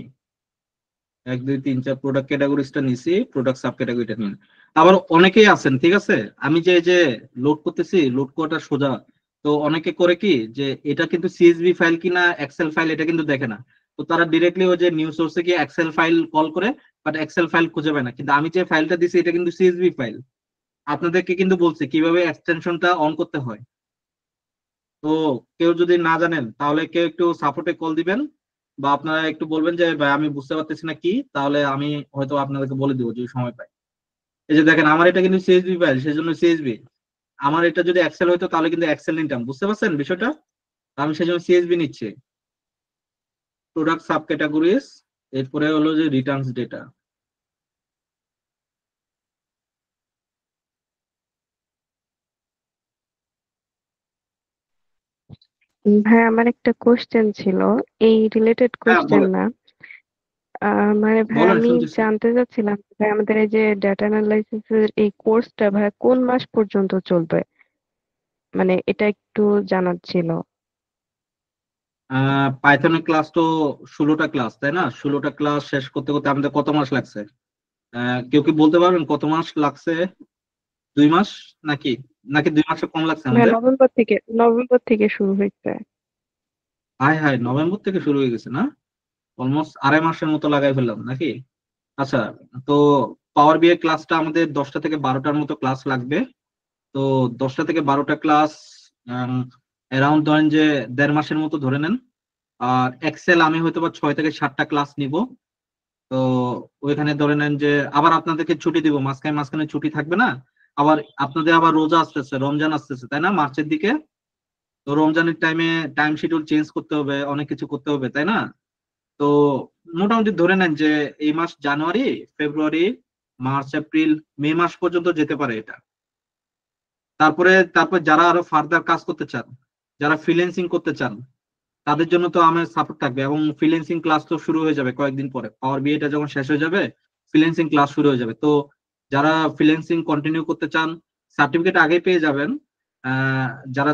1 2 3 4 প্রোডাক্ট ক্যাটাগরিজটা নিছি, প্রোডাক্ট সাব ক্যাটাগরিটা নিন। আবার অনেকেই আছেন, ঠিক আছে, আমি যে লোড করতেছি, লোড করাটা সোজা, তো অনেকে করে কি যে এটা কিন্তু সিএসভি ফাইল কিনা এক্সেল ফাইল এটা কিন্তু দেখে না, তো তারা ডিরেক্টলি ওই যে নিউ সোর্সে গিয়ে এক্সেল ফাইল কল করে, বাট এক্সেল ফাইল খুঁজে পায় না। কিন্তু আমি যে ফাইলটা দিছি এটা কিন্তু সিএসভি ফাইল। আপনাদেরকে কিন্তু বলছি কিভাবে এক্সটেনশনটা অন করতে হয়। তো কেউ যদি না জানেন তাহলে কেউ একটু সাপোর্টে কল দিবেন, বা আপনারা একটু বলবেন যে ভাই আমি বুঝতে পারতেছি না কি, তাহলে আমি হয়তো আপনাদেরকে বলে দিব যদি সময় পাই। এই যে দেখেন আমার এটা কিন্তু সিএসভি ফাইল, সেজন্য সিএসভি। আমার এটা যদি এক্সেল হইতো তাহলে কিন্তু এক্সেল নিতাম, বুঝতে পারছেন বিষয়টা? আমি সেজন্য সিএসভি নিচ্ছি। প্রোডাক্ট সাব ক্যাটাগরিজ, এরপরে হলো যে রিটার্নস ডেটা। ভাই আমার একটা কোশ্চেন ছিল, এই রিলেটেড হ্যাঁ কোশ্চেন বলেন, না। মানে ভাই বলেন আমি শুনতেছি। জানতে চাচ্ছিলাম ভাই আমাদের এই যে ডেটা অ্যানালাইসিস এর এই কোর্সটা ভাই কোন মাস পর্যন্ত চলবে, মানে এটা একটু জানার ছিল। পাইথনের ক্লাস তো 16টা ক্লাস, তাই না? 16টা ক্লাস শেষ করতে করতে আমাদের কত মাস লাগছে? কেউ কি বলতে পারবেন কত মাস লাগছে? 2 মাস নাকি? নাকি 2 মাসে কম লাগছে ভাই আমাদের? নভেম্বর থেকে শুরু হয়েছে। হাই হাই, নভেম্বর থেকে শুরু হয়ে গেছে না? অলমোস্ট 2.5 মাসের মতো লাগাই ফেললাম নাকি? আচ্ছা, তো পাওয়ার বিআই ক্লাসটা আমাদের 10টা থেকে 12টার মতো ক্লাস লাগবে। তো 10টা থেকে 12টা ক্লাস অ্যারাউন্ড ধরেন যে 1.5 মাসের মতো ধরে নেন। আর এক্সেল আমি হয়তো বা 6 থেকে 7টা ক্লাস নিব। তো ওইখানে ধরে নেন যে আবার আপনাদেরকে ছুটি দিব, মাঝখানে মাঝখানে ছুটি থাকবে না? আবার আপনাদের আবার রোজা আসতেছে, রমজান আসতেছে, তাই না, মার্চের দিকে? তো রমজানের টাইমে টাইম শিডিউল চেঞ্জ করতে হবে, অনেক কিছু করতে হবে, তাই না? তো মোটামুটি ধরে নেন যে এই মাস জানুয়ারি, ফেব্রুয়ারি, মার্চ, এপ্রিল, মে মাস পর্যন্ত যেতে পারে এটা। তারপর যারা আরো ফার্দার কাজ করতে চান, যারা ফ্রিল্যান্সিং করতে চান, তাদের জন্য তো আমার সাপোর্ট থাকবে। এবং ফ্রিল্যান্সিং ক্লাস তো শুরু হয়ে যাবে কয়েকদিন পরে, পাওয়ার বিএটা যখন শেষ হয়ে যাবে ফ্রিল্যান্সিং ক্লাস শুরু হয়ে যাবে। তো যারা ফ্রিল্যান্সিং কন্টিনিউ করতে চান সার্টিফিকেট আগে পেয়ে যাবেন। আহ, যারা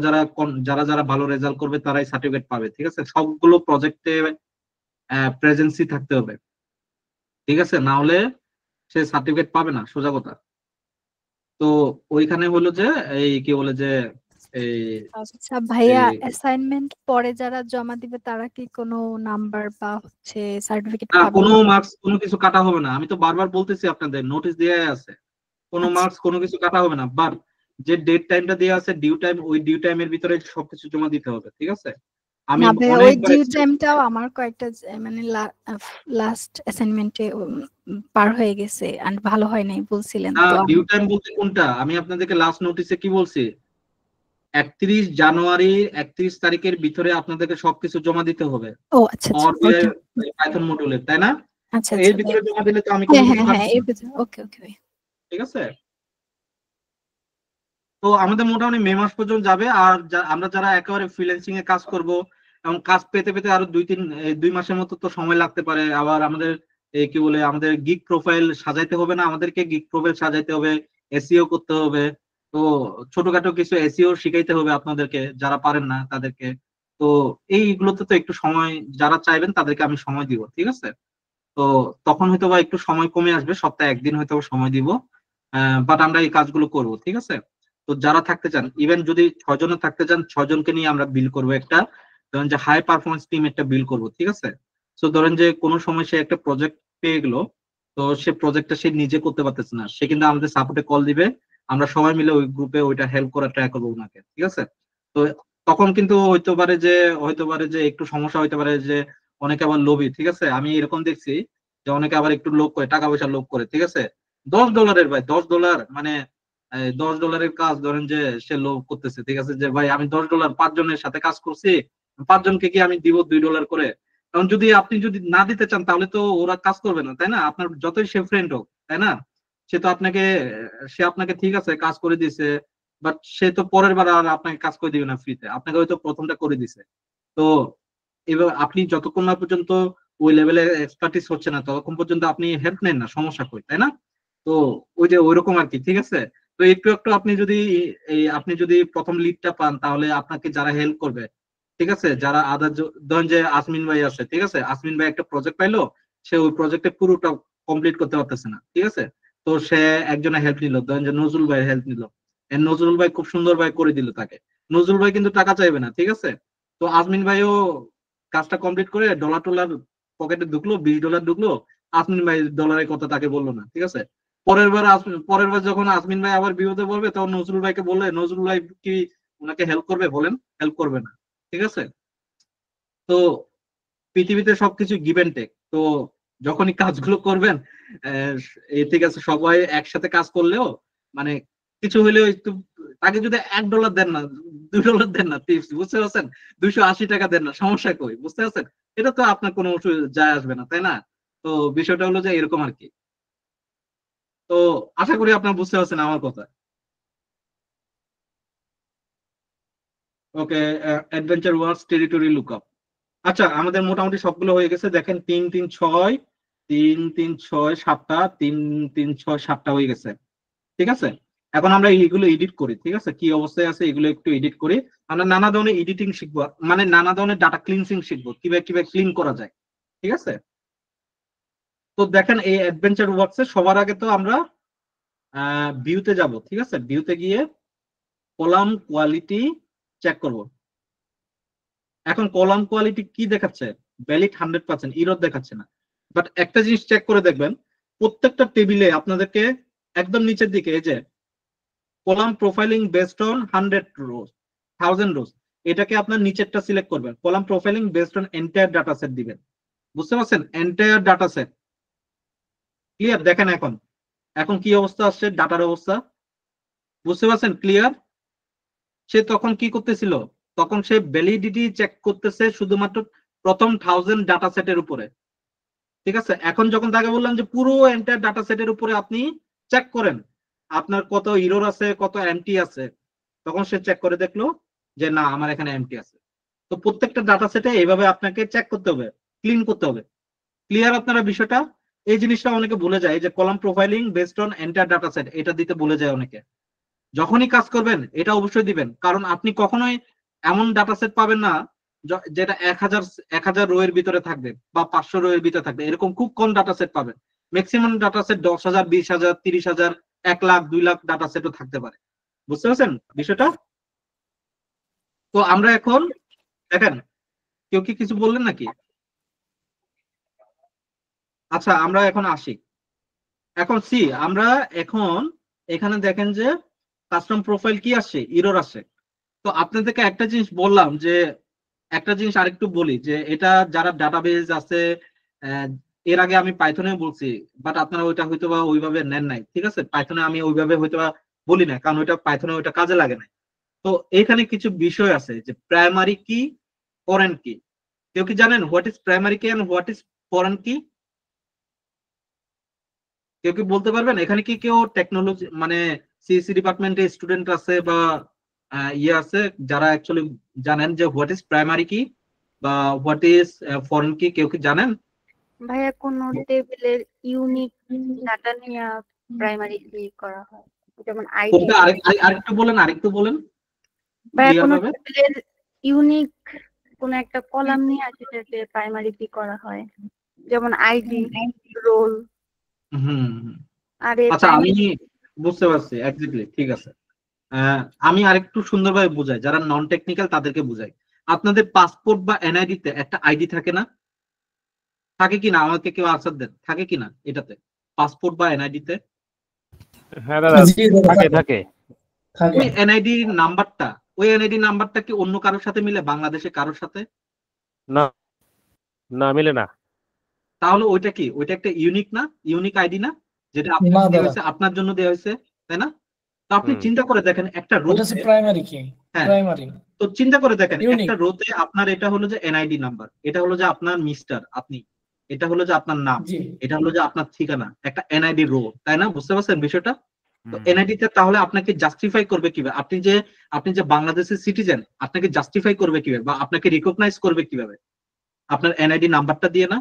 যারা ভালো রেজাল্ট করবে তারাই সার্টিফিকেট পাবে, ঠিক আছে? সবগুলো প্রজেক্টে প্রেজেন্সি থাকতে হবে, ঠিক আছে, না হলে সে সার্টিফিকেট পাবে না, সোজা কথা। তো ওইখানে হলো যে এই কি বলে যে এই আচ্ছা ভাইয়া, এই অ্যাসাইনমেন্ট পরে যারা জমা দিবে তারা কি কোনো নাম্বার বা হচ্ছে সার্টিফিকেট না, পাবে? কোনো মার্কস কোনো কিছু কাটা হবে না। আমি তো বারবার বলতেছি আপনাদের, নোটিশ দেওয়া আছে, কোনো আচ্ছা, মার্কস কোনো কিছু কাটা হবে না। বাট যে ডেট টাইমটা দেওয়া আছে ডিউ টাইম, ওই ডিউ টাইমের ভিতরে সবকিছু জমা দিতে হবে, ঠিক আছে? আমি না ভাইয়া, ওই অনেকবার ডিউ টাইমটাও আমার কয়েকটা মানে লাস্ট অ্যাসাইনমেন্টে পার হয়ে গেছে এন্ড ভালো হয় নাই বলছিলেন না, তো ডিউ টাইম বলতে কোনটা? আমি আপনাদেরকে লাস্ট নোটিশে কি বলছি? 31 জানুয়ারি, 31 তারিখের ভিতরে আপনাদেরকে সবকিছু জমা দিতে হবে ও আচ্ছা আচ্ছা, পাওয়ার বিআই ওইটা। পাইথন মডিউলে, তাই না? আচ্ছা তো আচ্ছা এর ভিতরে ভাইয়া। জমা দিলে তো আমি কোনো হ্যাঁ কিছু হ্যাঁ হ্যাঁ, কাটবো এই না, বুঝে, ওকে ওকে ভাইয়া। ঠিক আছে? তো আমাদের মোটামুটি মে মাস পর্যন্ত যাবে। আর আমরা যারা একেবারে ফ্রিল্যান্সিং এ কাজ করব, এবং কাজ পেতে পেতে আরো 2 মাসের মতো তো সময় লাগতে পারে। আবার আমাদের কি বলে আমাদের গিগ প্রোফাইল সাজাইতে হবে না? আমাদেরকে গিগ প্রোফাইল সাজাইতে হবে, এসইও করতে হবে, তো ছোটখাটো কিছু এসইও শিখাইতে হবে আপনাদেরকে, যারা পারেন না তাদেরকে। তো এইগুলোতে তো একটু সময়, যারা চাইবেন তাদেরকে আমি সময় দিব, ঠিক আছে? তো তখন হয়তো বা একটু সময় কমে আসবে, সপ্তাহে একদিন হয়তো বা সময় দিব, বাট আমরা এই কাজগুলো করব, ঠিক আছে? তো যারা থাকতে চান, ইভেন যদি 6 জনে থাকতে চান, 6 জনকে নিয়ে আমরা বিল করব একটা, ধরেন যে হাই পারফরমেন্স টিম একটা বিল করব, ঠিক আছে? তো ধরেন যে কোনো সময় সে একটা প্রজেক্ট পেয়ে গেলো, তো সে প্রজেক্টটা সে নিজে করতে পারতেছে না, সে কিন্তু আমাদের সাপোর্টে কল দিবে, আমরা সবাই মিলে ওই গ্রুপে ওইটা হেল্প করার ট্রাই করবো ওনাকে, ঠিক আছে? তো তখন কিন্তু হইতে পারে যে একটু সমস্যা হইতে পারে, যে অনেকে আবার লোভী, ঠিক আছে? আমি এরকম দেখছি যে অনেকে আবার একটু লোভ করে, টাকা পয়সা লোভ করে, ঠিক আছে? $10 ভাই, $10 মানে $10 কাজ, ধরেন যে সে লোভ করতেছে, ঠিক আছে? যে ভাই আমি $10 5 জনের সাথে কাজ করছি, 5 জনকে কি আমি দিব $2 করে? কারণ যদি আপনি যদি না দিতে চান তাহলে তো ওরা কাজ করবে না, তাই না? আপনার যতই সে ফ্রেন্ড হোক, তাই না? সে তো আপনাকে সে আপনাকে ঠিক আছে কাজ করে দিছে, বাট সে তো পরের বার আর আপনাকে কাজ করে দিবে না ফ্রিতে, আপনাকে হয়তো প্রথমটা করে দিছে। তো এবার আপনি যতক্ষণ না পর্যন্ত ওই লেভেলে এক্সপার্টিস হচ্ছে না, ততক্ষণ পর্যন্ত আপনি হেল্প নেন না, সমস্যা কই, তাই না? তো ওই যে ওইরকম আর কি, ঠিক আছে? তো একটু একটু আপনি যদি প্রথম লিডটা পান, তাহলে আপনাকে যারা হেল্প করবে, ঠিক আছে, যারা আদার, ধরেন যে আসমিন ভাই আছে, ঠিক আছে? আসমিন ভাই একটা প্রজেক্ট পাইলো, সে ওই প্রজেক্টে পুরোটা কমপ্লিট করতে পারতেছে না, ঠিক আছে? তো সে একজনের হেল্প নিল, ধরেন যে নজরুল ভাইয়ের হেল্প নিল, নজরুল ভাই খুব সুন্দর ভাই করে দিল তাকে। নজরুল ভাই কিন্তু টাকা চাইবে না, ঠিক আছে? তো আজমিন ভাইও কাজটা কমপ্লিট করে ডলার টলার পকেটে ঢুকলো, $20 ঢুকলো, আসমিন ভাই ডলারের কথা তাকে বললো না, ঠিক আছে? পরের বার যখন আসমিন ভাই আবার বিপদে পড়বে, তখন নজরুল ভাইকে বললে নজরুল ভাই কি ওনাকে হেল্প করবে? বলেন, হেল্প করবে না, ঠিক আছে? তো পৃথিবীতে সবকিছু গিভ এন্ড টেক। তো যখনই কাজগুলো করবেন, আহ, ঠিক আছে, সবাই একসাথে কাজ করলেও মানে কিছু হলেও একটু, তাকে যদি $1 দেন না, $2 দেন না টিপস, বুঝতে পারছেন? 280 টাকা দেন না, সমস্যা কই, বুঝতে পারছেন? এটা তো আপনার কোনো যায় আসবে না, তাই না? তো বিষয়টা হলো যে এরকম আর কি। তো আশা করি আপনার বুঝতে পারছেন আমার কথা। ওকে, অ্যাডভেঞ্চার ওয়ার্স টেরিটরি লুকআপ। আচ্ছা, আমাদের মোটামুটি সবগুলো হয়ে গেছে, দেখেন 3 3 6, 3 3 6 7টা, 3 3 6 7টা হয়ে গেছে, ঠিক আছে? এখন আমরা এইগুলো এডিট করি, ঠিক আছে? কি অবস্থায় আছে এগুলো একটু এডিট করি। আমরা নানা ধরনের এডিটিং শিখবো, মানে নানা ধরনের ডাটা ক্লিনসিং শিখবো, কিভাবে কিভাবে ক্লিন করা যায়, ঠিক আছে? তো দেখেন এই অ্যাডভেঞ্চার ওয়ার্কসে সবার আগে তো আমরা ভিউতে যাব, ঠিক আছে? ভিউতে গিয়ে কলাম কোয়ালিটি চেক করব। এখন কলাম কোয়ালিটি কি দেখাচ্ছে? ভ্যালিড 100%, ইরর দেখাচ্ছে না। বাট একটা জিনিস চেক করে দেখবেন, প্রত্যেকটা টেবিলে আপনাদেরকে একদম নিচের দিকে এই যে কলাম প্রোফাইলিং বেসড অন 100 রোজ, 1000 রোজ, এটাকে আপনার নিচেরটা সিলেক্ট করবেন, column profiling based on entire data set দিবেন। বুঝতে পারছেন? Entire data set, clear? দেখেন এখন এখন কি অবস্থা আসছে ডাটার অবস্থা, বুঝতে পারছেন? ক্লিয়ার? সে তখন কি করতেছিল? তখন সে ভ্যালিডিটি চেক করতেছে শুধুমাত্র প্রথম 1000 ডাটা সেটের উপরে, ঠিক আছে? এখন যখন তাকে বললাম যে পুরো এন্টায়ার ডাটা সেটের উপরে আপনি চেক করেন আপনার কত ইরর আছে, কত এমটি আছে, তখন সে চেক করে দেখলো যে না, আমার এখানে এমটি আছে। তো প্রত্যেকটা ডাটা সেটে এইভাবে আপনাকে চেক করতে হবে, ক্লিন করতে হবে। ক্লিয়ার আপনারা বিষয়টা? এই জিনিসটা অনেকে ভুলে যায়, যে column profiling based on entire data set, এটা দিতে ভুলে যায় অনেকে। যখনই কাজ করবেন এটা অবশ্যই দিবেন, কারণ আপনি কখনোই এমন ডাটা সেট পাবেন না যেটা 1000 রো এর ভিতরে থাকবে বা 500 রো এর ভিতরে থাকবে, এরকম খুব কম ডাটা সেট পাবেন। Maximum data set 10,000, 20,000, 30,000, 1 lakh, 2 lakh data সেটও থাকতে পারে। বুঝতে পারছেন বিষয়টা? তো আমরা এখন দেখেন, কেউ কি কিছু বললেন নাকি? আচ্ছা, আমরা এখন আসি। এখন আমরা এখন এখানে দেখেন যে কাস্টম প্রোফাইল কি আসছে, ইরর আসছে। তো আপনাদেরকে একটা জিনিস বললাম, যে একটা জিনিস আরেকটু বলি, যে এটা যারা ডাটাবেজ আছে, আহ, এর আগে আমি পাইথনে বলছি, বাট আপনারা ওইটা হয়তো বা ওইভাবে নেন নাই, ঠিক আছে? পাইথনে আমি ওইভাবে হয়তো বা বলি না, কারণ ওইটা পাইথনে ওইটা কাজে লাগে না। তো এখানে কিছু বিষয় আছে, যে প্রাইমারি কি, ফরেন কি। কেউ কি জানেন what is primary key and what is foreign key? কেউ কি বলতে পারবেন? এখানে কি কেউ টেকনোলজি মানে সিএসসি ডিপার্টমেন্টের স্টুডেন্ট আছে বা ইয়ে আছে যারা অ্যাকচুয়ালি জানেন যে হোয়াট ইজ প্রাইমারি কি বা হোয়াট ইজ ফরেন কি? কেউ কি জানেন? ভাইয়া কোন টেবিলের ইউনিক ডাটা নিয়ে প্রাইমারি কি করা হয়? যেমন আইডি কোনটা আরেকটু বলেন বা ক্লিয়ার কোনো ভাবে। টেবিলের ইউনিক কোন একটা কলাম নিয়ে যেটাতে প্রাইমারি কি করা হয়, যেমন আইডি, রোল। হুম। আর এই আচ্ছা আমি বুঝতে পারছি এক্স্যাক্টলি, ঠিক আছে। আমি আরেকটু সুন্দরভাবে বুঝাই, যারা নন টেকনিক্যাল তাদেরকে বুঝাই। আপনাদের পাসপোর্ট বা এনআইডি তে একটা আইডি থাকে না? থাকে কিনা আমাকে কেউ আনসার দেন, থাকে কিনা এটাতে, পাসপোর্ট বা এনআইডি তে? হ্যাঁ দাদা, থাকে থাকে। ওই এনআইডি নাম্বারটা, ওই এনআইডি নাম্বারটা কি অন্য কারোর সাথে মিলে, বাংলাদেশে কারোর সাথে? না না, মিলে না। তাহলে ওইটা কি, ওইটা একটা ইউনিক না, ইউনিক আইডি না, যেটা আপনার দেওয়া হয়েছে, আপনার জন্য দেওয়া হয়েছে, তাই না? তো আপনি চিন্তা করে দেখেন একটা রোতে প্রাইমারি কি, প্রাইমারি তো চিন্তা করে দেখেন একটা রোতে আপনার এটা হলো যে এনআইডি নাম্বার, এটা হলো যে আপনার মিস্টার আপনি, এটা হলো যে আপনার নাম, এটা হলো যে আপনার ঠিকানা, একটা এনআইডি রো, তাই না? বুঝতে পারছেন বিষয়টা? তো এনআইডি তে তাহলে আপনাকে জাস্টিফাই করবে কিভাবে? আপনি যে বাংলাদেশের সিটিজেন, আপনাকে জাস্টিফাই করবে কিভাবে বা আপনাকে রিকগনাইজ করবে কিভাবে? আপনার এনআইডি নাম্বারটা দিয়ে না?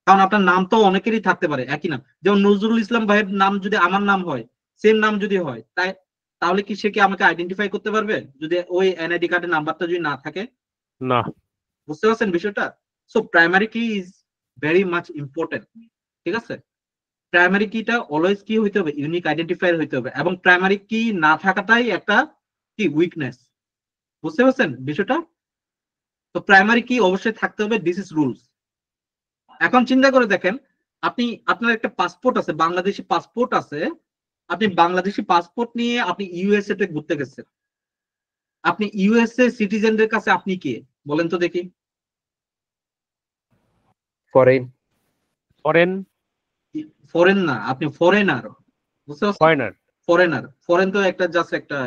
কারণ আপনার নাম তো অনেকেরই থাকতে পারে, একই নাম। যেমন নজরুল ইসলাম ভাইয়ের নাম যদি আমার নাম হয়, সেম নাম যদি হয়, তাহলে কি সে কি আমাকে আইডেন্টিফাই করতে পারবে যদি ওই এনআইডি কার্ডের নাম্বারটা যদি না থাকে? না। বুঝতে পারছেন বিষয়টা? সো প্রাইমারি কি ইজ ভেরি মাচ ইম্পর্টেন্ট, ঠিক আছে? প্রাইমারি কিটা অলওয়েজ কি হইতে হবে, ইউনিক আইডেন্টিফায়ার হইতে হবে, এবং প্রাইমারি কি না থাকাটাই একটা কি উইকনেস। বুঝতে পারছেন বিষয়টা? তো প্রাইমারি কি অবশ্যই থাকতে হবে, দিস ইজ রুলস। এখন চিন্তা করে দেখেন, আপনার একটা পাসপোর্ট আছে, বাংলাদেশি পাসপোর্ট আছে, আপনি বাংলাদেশি পাসপোর্ট নিয়ে আপনি ইউএসএ তে ঘুরতে গেছেন। আপনি ইউএসএ সিটিজেনদের কাছে আপনি কে বলেন তো দেখি? ফরেন। ফরেন না, আপনি ফরেনার। বুঝতে পারছেন? ফরেন তো একটা জাস্ট একটা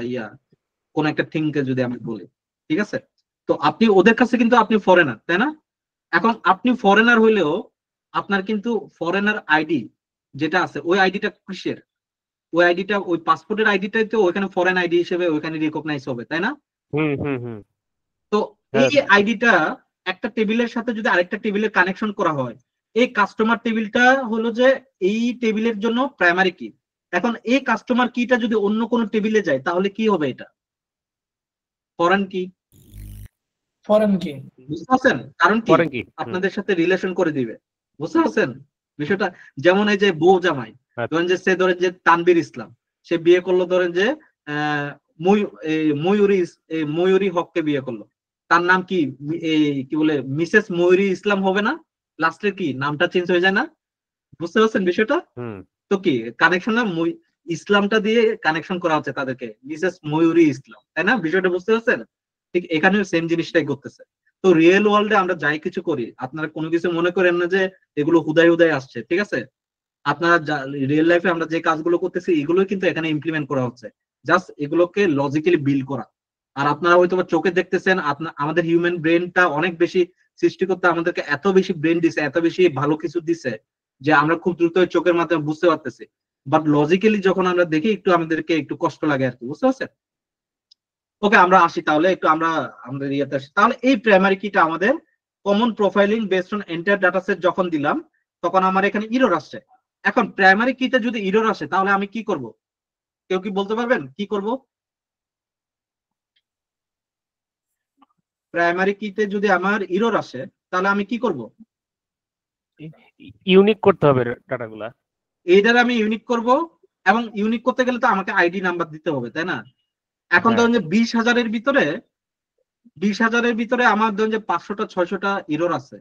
কোন একটা থিংকে যদি আমি বলি, ঠিক আছে? তো আপনি ওদের কাছে কিন্তু আপনি ফরেনার, তাই না? এখন আপনি ফরেনার হইলেও আপনার কিন্তু ফরেনার আইডি যেটা আছে, ওই আইডিটা কিসের? ওই আইডিটা, ওই পাসপোর্টের আইডিটাই তো ওইখানে ফরেন আইডি হিসেবে ওইখানে রিকগনাইজ হবে, তাই না? তো এই আইডিটা একটা টেবিলের সাথে যদি আরেকটা টেবিলের কানেকশন করা হয়, এই কাস্টমার টেবিলটা হলো যে এই টেবিলের জন্য প্রাইমারি কি। এখন এই কাস্টমার কিটা যদি অন্য কোনো টেবিলে যায় তাহলে কি হবে? এটা ফরেন কি। বুঝতে পারছেন? কারণ কি আপনাদের সাথে রিলেশন করে দিবে। বুঝতে পারছেন বিষয়টা? যেমন এই যে বউ জামাই, ধরেন যে তানবীর ইসলাম, সে বিয়ে করলো ধরেন যে ময়ূরী হককে বিয়ে করলো, তার নাম কি কি বলে মিসেস ময়ূরী ইসলাম হবে না? লাস্টের কি নামটা চেঞ্জ হয়ে যায় না? বুঝতে পারছেন বিষয়টা? তো কি কানেকশন না, ইসলামটা দিয়ে কানেকশন করা হচ্ছে তাদেরকে, মিসেস ময়ূরী ইসলাম, তাই না? বিষয়টা বুঝতে পারছেন? ঠিক এখানেও সেম জিনিসটাই করতেছে। তো রিয়েল ওয়ার্ল্ডে আমরা যাই কিছু করি, আপনারা কোনো কিছু মনে করেন না যে এগুলো হুদায় হুদায় আসছে, ঠিক আছে? আপনারা রিয়েল লাইফে আমরা যে কাজগুলো করতেছি এগুলো কিন্তু এখানে ইমপ্লিমেন্ট করা হচ্ছে, জাস্ট এগুলোকে লজিক্যালি বিল্ড করা। আর আপনারা হয়তো চোখে দেখতেছেন, আমাদের হিউম্যান ব্রেনটা অনেক বেশি সৃষ্টি করতে আমাদেরকে এত বেশি ব্রেন দিছে, এত বেশি ভালো কিছু দিছে যে আমরা খুব দ্রুত চোখের মাধ্যমে বুঝতে পারতেছি, বাট লজিক্যালি যখন আমরা দেখি একটু আমাদেরকে একটু কষ্ট লাগে আর কি। বুঝতে পারছেন? ওকে, আমরা আসি তাহলে একটু আমাদের ইয়েতে আসি। তাহলে এই প্রাইমারি কিটা আমাদের common profiling based on entire data set যখন দিলাম তখন আমার এখানে ইরর আসছে। এখন প্রাইমারি কিতে যদি ইরর আসে তাহলে আমি কি করব? কেউ কি বলতে পারবেন কি করব? প্রাইমারি কিতে যদি আমার ইরর আসে তাহলে আমি কি করব? ইউনিক করতে হবে ডাটাগুলা। এইটার আমি ইউনিক করব, এবং ইউনিক করতে গেলে তো আমাকে আইডি নাম্বার দিতে হবে, তাই না? এখন ধরুন যে 20,000-এর ভিতরে আমার ধরুন যে 500টা 600টা ইরর আছে,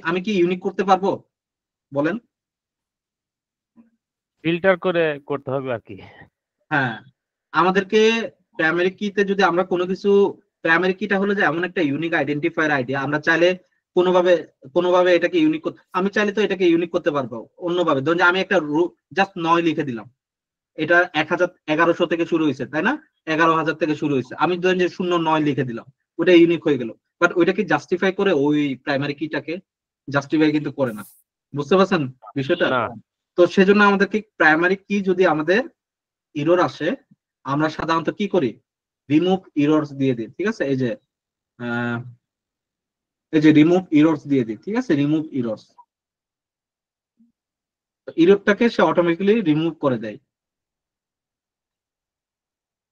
আমি কি ইউনিক করতে পারবো বলেন? ফিল্টার করে করতে হবে আর কি। হ্যাঁ, আমাদেরকে প্রাইমারি কিতে যদি আমরা কোনো কিছু, প্রাইমারি কিটা হলো যে এমন একটা ইউনিক আইডেন্টিফায়ার আইডি, আমরা চাইলে কোনোভাবে এটাকে ইউনিক করতে, আমি চাইলে তো এটাকে ইউনিক করতে পারবো অন্যভাবে। ধরুন যে আমি একটা জাস্ট 9 লিখে দিলাম, এটা 1100 থেকে শুরু হয়েছে, তাই না? 11,000 থেকে শুরু হয়েছে, আমি ধরেন যে 09 লিখে দিলাম, ওটা ইউনিক হয়ে গেল। বাট ওইটা কি জাস্টিফাই করে? ওই প্রাইমারি কিটাকে জাস্টিফাই কিন্তু করে না। বুঝতে পারছেন বিষয়টা? তো সেজন্য আমাদেরকে প্রাইমারি কি যদি আমাদের ইরর আসে, আমরা সাধারণত কি করি? রিমুভ ইররস দিয়ে দিই, ঠিক আছে? এই যে রিমুভ ইররস দিয়ে দিই, ঠিক আছে? রিমুভ ইররস, ইররটাকে সে অটোমেটিক্যালি রিমুভ করে দেয়।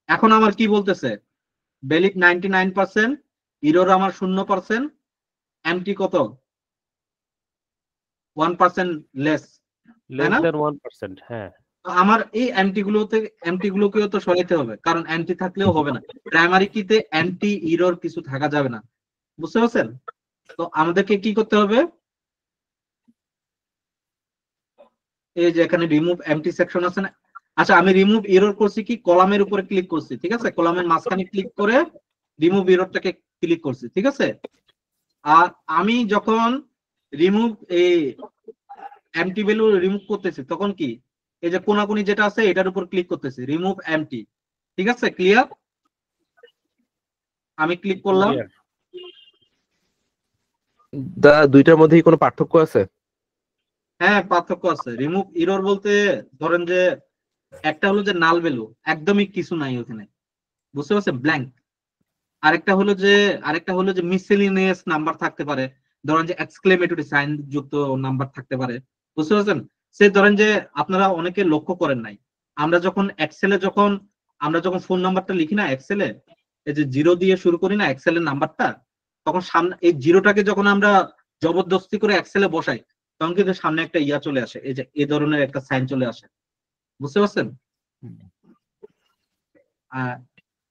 এখন আমার কি বলতেছে, ভ্যালিড 99%, এরর আমার 0%, এমটি কত 1% লেস, তাই না? 1%, হ্যাঁ। আমার এই এমটি গুলোকেও তো সরাইতে হবে, কারণ এমটি থাকলেও হবে না। প্রাইমারি কিতে এমটি এরর কিছু থাকা যাবে না, বুঝতে পারছেন? তো আমাদেরকে কি করতে হবে, এই যে এখানে রিমুভ এমটি সেকশন আছে না। আচ্ছা, আমি রিমুভ এরর করছি কি, কলামের উপরে ক্লিক করছি, ঠিক আছে? কলামের মাঝখানে ক্লিক করে রিমুভ এররটাকে ক্লিক করছি, ঠিক আছে? আর আমি যখন রিমুভ এই এমটি ভ্যালু রিমুভ করতেছি, তখন কি এই যে কোনাকুনি যেটা আছে এটার উপর ক্লিক করতেছি, রিমুভ এমটি, ঠিক আছে? ক্লিয়ার? আমি ক্লিক করলাম। দুইটার মধ্যেই কোনো পার্থক্য আছে? হ্যাঁ, পার্থক্য আছে। রিমুভ এরর বলতে ধরেন যে একটা হলো যে নাল ভ্যালু, একদমই কিছু নাই ওখানে, বুঝতে পারছেন, ব্ল্যাঙ্ক। আরেকটা হলো যে মিসেলিনিয়াস নাম্বার থাকতে পারে, ধরেন যে এক্সক্লেমেটরি সাইন যুক্ত নাম্বার থাকতে পারে, বুঝতে পারছেন? সে ধরেন যে আপনারা অনেকে লক্ষ্য করেন নাই, আমরা যখন এক্সেলে যখন ফোন নাম্বারটা লিখি না এক্সেলে, এই যে 0 দিয়ে শুরু করি না এক্সেলের নাম্বারটা, তখন সামনে এই 0টাকে যখন আমরা জবরদস্তি করে এক্সেলে বসাই, তখন কিন্তু সামনে একটা ইয়া চলে আসে, এই যে এই ধরনের একটা সাইন চলে আসে, বুঝতে পারছেন?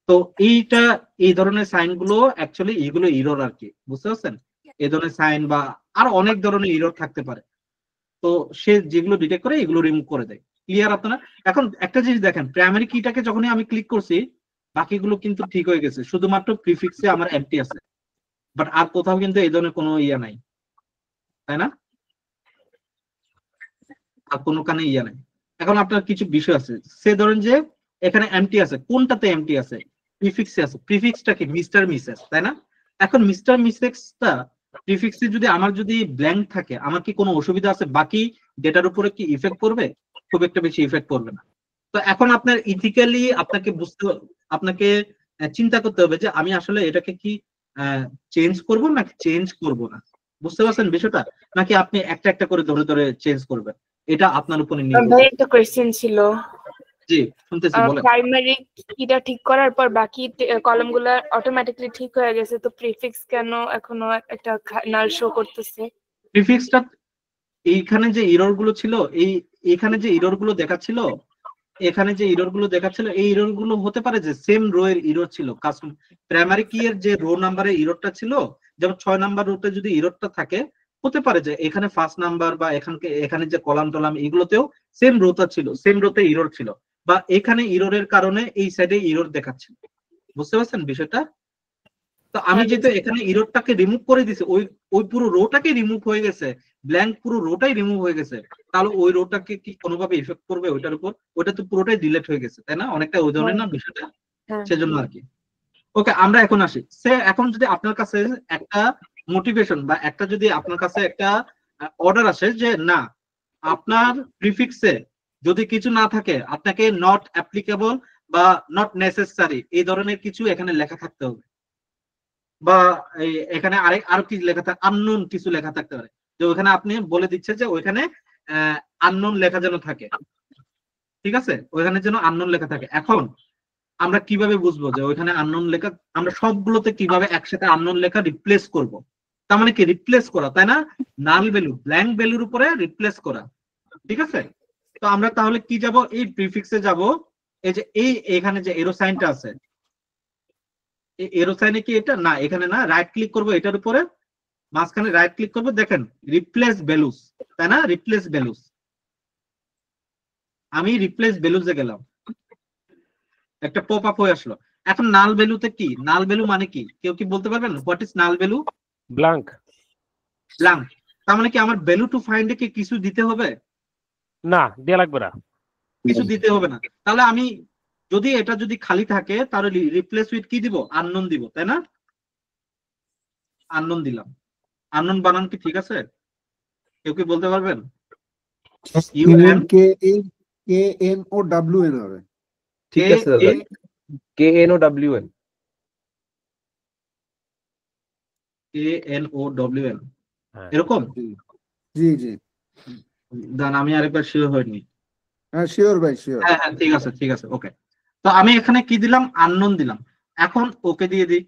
তো এই ধরনের সাইন গুলো অ্যাকচুয়ালি এইগুলো এরর আর কি, বুঝতে পারছেন? এই ধরনের সাইন বা আর অনেক ধরনের এরর থাকতে পারে, তো সে যেগুলো ডিটেক্ট করে এগুলো রিমুভ করে দেয়। ক্লিয়ার আপনারা? এখন একটা জিনিস দেখেন, প্রাইমারি কিটাকে যখনই আমি ক্লিক করছি বাকিগুলো কিন্তু ঠিক হয়ে গেছে, শুধুমাত্র প্রিফিক্সে আমার এমটি আছে, বাট আর কোথাও কিন্তু এই ধরনের কোনো ইয়া নাই, তাই না? আর কোনো কানে ইয়া নাই। এখন আপনার কিছু বিষয় আছে, সে ধরেন যে এখানে এমটি আছে, কোনটাতে এমটি আছে? প্রিফিক্সে আছে। প্রিফিক্সটা কি মিস্টার মিসেস, তাই না? এখন মিস্টার মিসেসটা প্রিফিক্সে যদি আমার ব্ল্যাঙ্ক থাকে, আমার কি কোনো অসুবিধা আছে? বাকি ডেটার উপরে কি ইফেক্ট করবে? খুব একটা বেশি ইফেক্ট করবে না। তো এখন আপনার ইথিক্যালি আপনাকে চিন্তা করতে হবে যে আমি আসলে এটাকে কি চেঞ্জ করব নাকি চেঞ্জ করব না, বুঝতে পারছেন বিষয়টা? নাকি আপনি একটা একটা করে ধরে ধরে চেঞ্জ করবেন, এটা আপনার উপরে নির্ভর করে। একটা কোশ্চেন ছিল। জি, শুনতেছি, বলেন। প্রাইমারি কিটা ঠিক করার পর বাকি কলামগুলো অটোমেটিক্যালি ঠিক হয়ে গেছে, তো প্রিফিক্স কেন এখনো একটা নাল শো করতেছে? প্রিফিক্সটা এইখানে যে এরর গুলো ছিল, এখানে যে এরর গুলো দেখাচ্ছিল, এই এরর গুলো হতে পারে যে সেম রো এর এরর ছিল। প্রাইমারি কি এর যে রো নাম্বারের এররটা ছিল, যেমন 6 নাম্বার রোতে যদি এররটা থাকে, হতে পারে যে এখানে ফার্স্ট নাম্বার বা এখানে যে কলাম টলাম এগুলোতেও সেম রোটা ছিল, সেম রোতে এরর ছিল, বা এখানে এররের কারণে এই সাইডে এরর দেখাচ্ছিল, বুঝতে পারছেন বিষয়টা? তো আমি যেহেতু এখানে এররটাকে রিমুভ করে দিছি, ওই পুরো রোটাকে রিমুভ হয়ে গেছে, ব্ল্যাঙ্ক পুরো রোটাই রিমুভ হয়ে গেছে, তাহলে ওই রোটাকে কি কোনোভাবে ইফেক্ট করবে ওইটার উপর? ওটা তো পুরোটাই ডিলিট হয়ে গেছে, তাই না? অনেকটা ওই ধরনের না বিষয়টা, সেজন্য আর কি। ওকে, আমরা এখন আসি। এখন যদি আপনার কাছে একটা মোটিভেশন বা যদি আপনার কাছে একটা অর্ডার আসে যে না, আপনার প্রিফিক্সে যদি কিছু না থাকে, আপনাকে নট অ্যাপ্লিকেবল বা নট নেসেসারি এই ধরনের কিছু এখানে লেখা থাকতে হবে, বা এখানে আরো কি লেখা থাকে, আননোন কিছু লেখা থাকতে পারে, যে ওখানে আপনি বলে দিচ্ছে যে ওইখানে আননোন লেখা যেন থাকে, ঠিক আছে? ওইখানে যেন আননোন লেখা থাকে। এখন আমরা কিভাবে বুঝবো যে ওইখানে আননোন লেখা? আমরা সবগুলোতে কিভাবে একসাথে আননোন লেখা রিপ্লেস করব? তার মানে কি রিপ্লেস করা, তাই না? নাল ভ্যালু, ব্ল্যাঙ্ক ভ্যালুর উপরে রিপ্লেস করা, ঠিক আছে? তো আমরা তাহলে কি যাব? এই প্রিফিক্সে যাব, এই যে এখানে যে এরো সাইনটা আছে, এই এরো সাইনে কি এটা না, এখানে না, রাইট ক্লিক করব এটার উপরে, মাঝখানে রাইট ক্লিক করব, দেখেন রিপ্লেস ভ্যালুস, তাই না? রিপ্লেস ভ্যালুস, আমি রিপ্লেস ভ্যালুসে গেলাম, একটা পপ আপ হয়ে আসলো। এখন নাল ভ্যালুতে কি? নাল ভ্যালু মানে কি কেউ কি বলতে পারবেন? What is null value? Blank. Blank, তার মানে কি আমার ভ্যালু টু ফাইন্ডে কি কিছু দিতে হবে? না, দেয়া লাগবে না, কিছু দিতে হবে না। তাহলে আমি এটা যদি খালি থাকে তাহলে রিপ্লেস উইথ কি দিব? আননোন দিব, তাই না? আননোন দিলাম। আননোন বানান কি ঠিক আছে? কেউ কি বলতে পারবেন? KNOWN হবে। ঠিক আছে দাদা, KNOWN। KNOWN এরকম? জি জি, দান আমি আরেকবার শিওর হইনি। হ্যাঁ শিওর ভাই, শিওর। হ্যাঁ হ্যাঁ, ঠিক আছে ঠিক আছে, ওকে। তো আমি এখানে কি দিলাম, আননোন দিলাম। এখন ওকে দিয়ে দিই।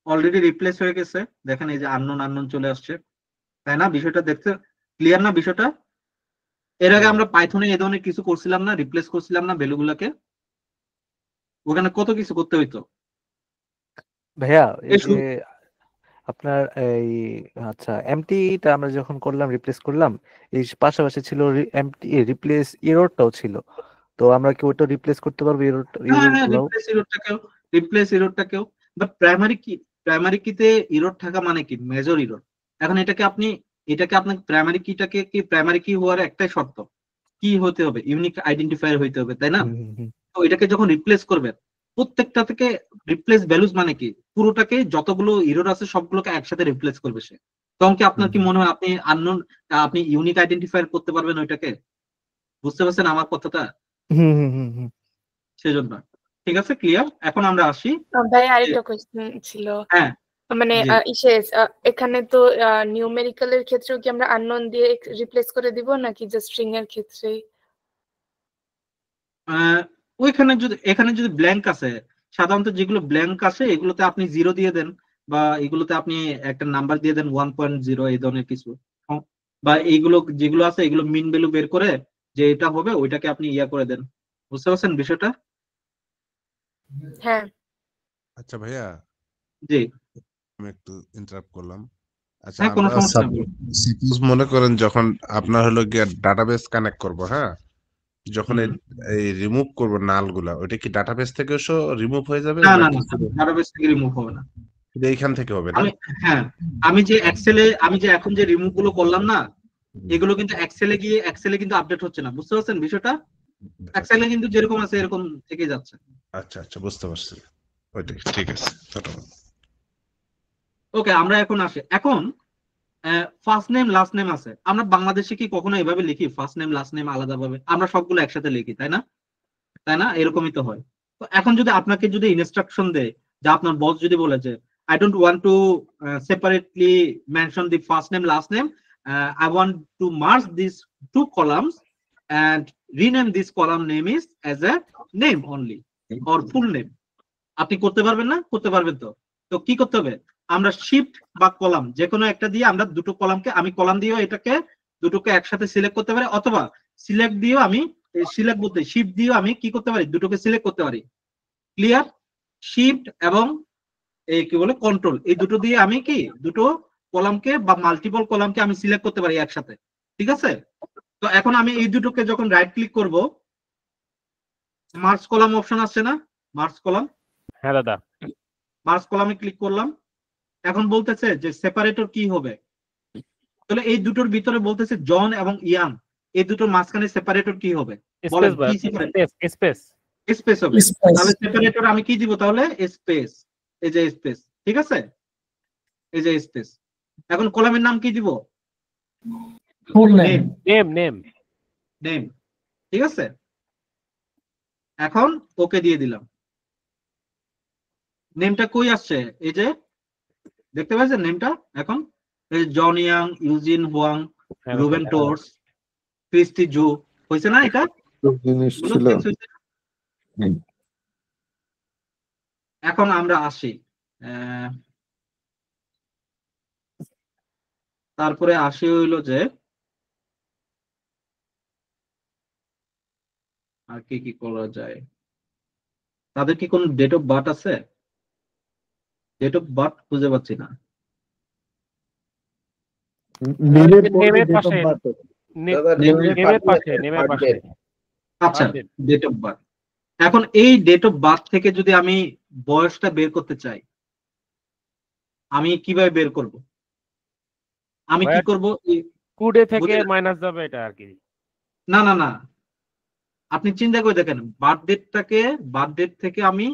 অলরেডি রিপ্লেস হয়ে গেছে, দেখেন এই যে আননোন চলে আসছে, তাই না? বিষয়টা দেখতে ক্লিয়ার না বিষয়টা? এর আগে আমরা পাইথনে এই ধরনের কিছু করছিলাম না, রিপ্লেস করছিলাম না ভ্যালুগুলোকে, ওখানে কত কিছু করতে হইতো। ভাইয়া এই যে আপনার এই আচ্ছা এমটিটা আমরা যখন করলাম রিপ্লেস করলাম, এই পাশাপাশি ছিল এমটি রিপ্লেস এররটাও ছিল, তো আমরা কি ওটা রিপ্লেস করতে পারবো রিপ্লেস এররটাকেও? বাট প্রাইমারি কিতে এরর থাকা মানে কি মেজর এরর। এখন এটাকে আপনার প্রাইমারি কিটাকে কি প্রাইমারি কি হওয়ার একটাই শর্ত, কি হতে হবে, ইউনিক আইডেন্টিফায়ার হইতে হবে, তাই না? তো এটাকে যখন রিপ্লেস করবেন, প্রত্যেকটা থেকে রিপ্লেস ভ্যালুজ মানে কি পুরোটাকে যতগুলো এরর আছে সবগুলোকে একসাথে রিপ্লেস করবে সে। তখন কি আপনার কি মনে হয় আপনি ইউনিক আইডেন্টিফায়ার করতে পারবেন ওইটাকে? বুঝতে পারছেন আমার কথাটা? সেজন্য ঠিক আছে, ক্লিয়ার। এখন আমরা আসি। ভাই আরেকটা কোশ্চেন ছিল, হ্যাঁ মানে এখানে তো নিউমেরিক্যালের ক্ষেত্রেও কি আমরা আননোন দিয়ে রিপ্লেস করে দিব নাকি জাস্ট স্ট্রিং এর ক্ষেত্রে? এখানে যদি ব্ল্যাঙ্ক আছে, সাধারণত যেগুলো ব্ল্যাঙ্ক আছে এগুলোতে আপনি 0 দিয়ে দেন, বা এগুলোতে আপনি একটা নাম্বার দিয়ে দেন 1.0 এই ধরনের কিছু, বা এইগুলো যেগুলো আছে এগুলো মিন ভ্যালু বের করে যে এটা হবে ওইটাকে আপনি ইয়া করে দেন। বুঝতে পারছেন বিষয়টা? হ্যাঁ। আচ্ছা ভাইয়া, জি আমি একটু ইন্টারাপ্ট করলাম। আচ্ছা, হ্যাঁ, কোনো আমরা সমস্যা নেই। সাপোজ মনে করেন যখন আপনার হলো গিয়ে ডাটাবেস কানেক্ট করব, হ্যাঁ, যখন এই রিমুভ করব নালগুলা, ওইটা কি ডাটাবেস থেকে রিমুভ হয়ে যাবে না না নাকি না, ডাটাবেস থেকে রিমুভ হবে না, এইখান থেকে হবে না? হ্যাঁ, আমি যে এখন যে রিমুভ গুলো করলাম না, এগুলো কিন্তু এক্সেলে কিন্তু আপডেট হচ্ছে না। বুঝতে পারছেন বিষয়টা? এক্সেলে কিন্তু যেরকম আছে এরকম থেকে যাচ্ছে। আচ্ছা আচ্ছা, বুঝতে পারছি, ওইটাই ঠিক আছে। ওকে, আমরা এখন আসি। এখন ফার্স্ট নেম লাস্ট নেম আছে, আমরা বাংলাদেশে কি কখনো এভাবে লিখি ফার্স্ট নেম লাস্ট নেম আলাদা ভাবে? আমরা সবগুলো একসাথে লিখি, তাই না? এরকমই তো হয়। তো এখন যদি আপনাকে ইনস্ট্রাকশন দেয়, যে আপনার বস যদি বলে যে I don't want to separately mention the first name last name, I want to merge these two columns and rename this column name is as a name only or full name, আপনি করতে পারবেন না? করতে পারবেন তো? তো কি করতে হবে? আমরা শিফট বা কলাম যে কোনো একটা দিয়ে আমরা দুটো কলামকে, আমি কলাম দিয়েও এটাকে দুটোকে একসাথে সিলেক্ট করতে পারি, অথবা সিলেক্ট দিয়েও আমি সিলেক্ট বলতে শিফট দিয়েও আমি কি করতে পারি, দুটোকে সিলেক্ট করতে পারি। ক্লিয়ার? শিফট এবং এই কি বলে কন্ট্রোল, এই দুটো দিয়ে আমি কি দুটো কলামকে বা মাল্টিপল কলামকে আমি সিলেক্ট করতে পারি একসাথে। ঠিক আছে? তো এখন আমি এই দুটোকে যখন রাইট ক্লিক করব, মার্জ কলাম অপশন আসছে না? মার্জ কলাম, হ্যাঁ দাদা, মার্জ কলামে ক্লিক করলাম। এখন বলতেছে যে সেপারেটর কি হবে, তাহলে এই দুটোর ভিতরে বলতেছে জন এবং ইয়ান, এই দুটোর মাঝখানে সেপারেটর কি হবে? বলেন কি স্পেস হবে। তাহলে সেপারেটর আমি কি দিব তাহলে? স্পেস, এই যে স্পেস, ঠিক আছে, এই যে স্পেস। এখন কলামের নাম কি দিব? Full name. নেম, ঠিক আছে। এখন ওকে দিয়ে দিলাম। নেমটা কই আসছে? এই যে দেখতে পাচ্ছেন নেমটা, এখন এই John Young, Eugene Hwang, Ruben Torres, Christie Zhu, হয়েছে না? এটা এখন আমরা আসি, তারপরে আসি হইলো যে আর কি কি করা যায়। তাদের কি কোন ডেট অফ বার্থ আছে? ডেট অফ বার্থ খুঁজে পাচ্ছি না। আচ্ছা, ডেট অফ বার্থ। এখন এই ডেট অফ বার্থ থেকে যদি আমি বয়সটা বের করতে চাই, আমি কিভাবে বের করব? আমি কি করব? কুডে থেকে মাইনাস যাবে এটা আর কি। না না না, আপনি চিন্তা করে দেখেন, বার্থ ডেট থেকে আমি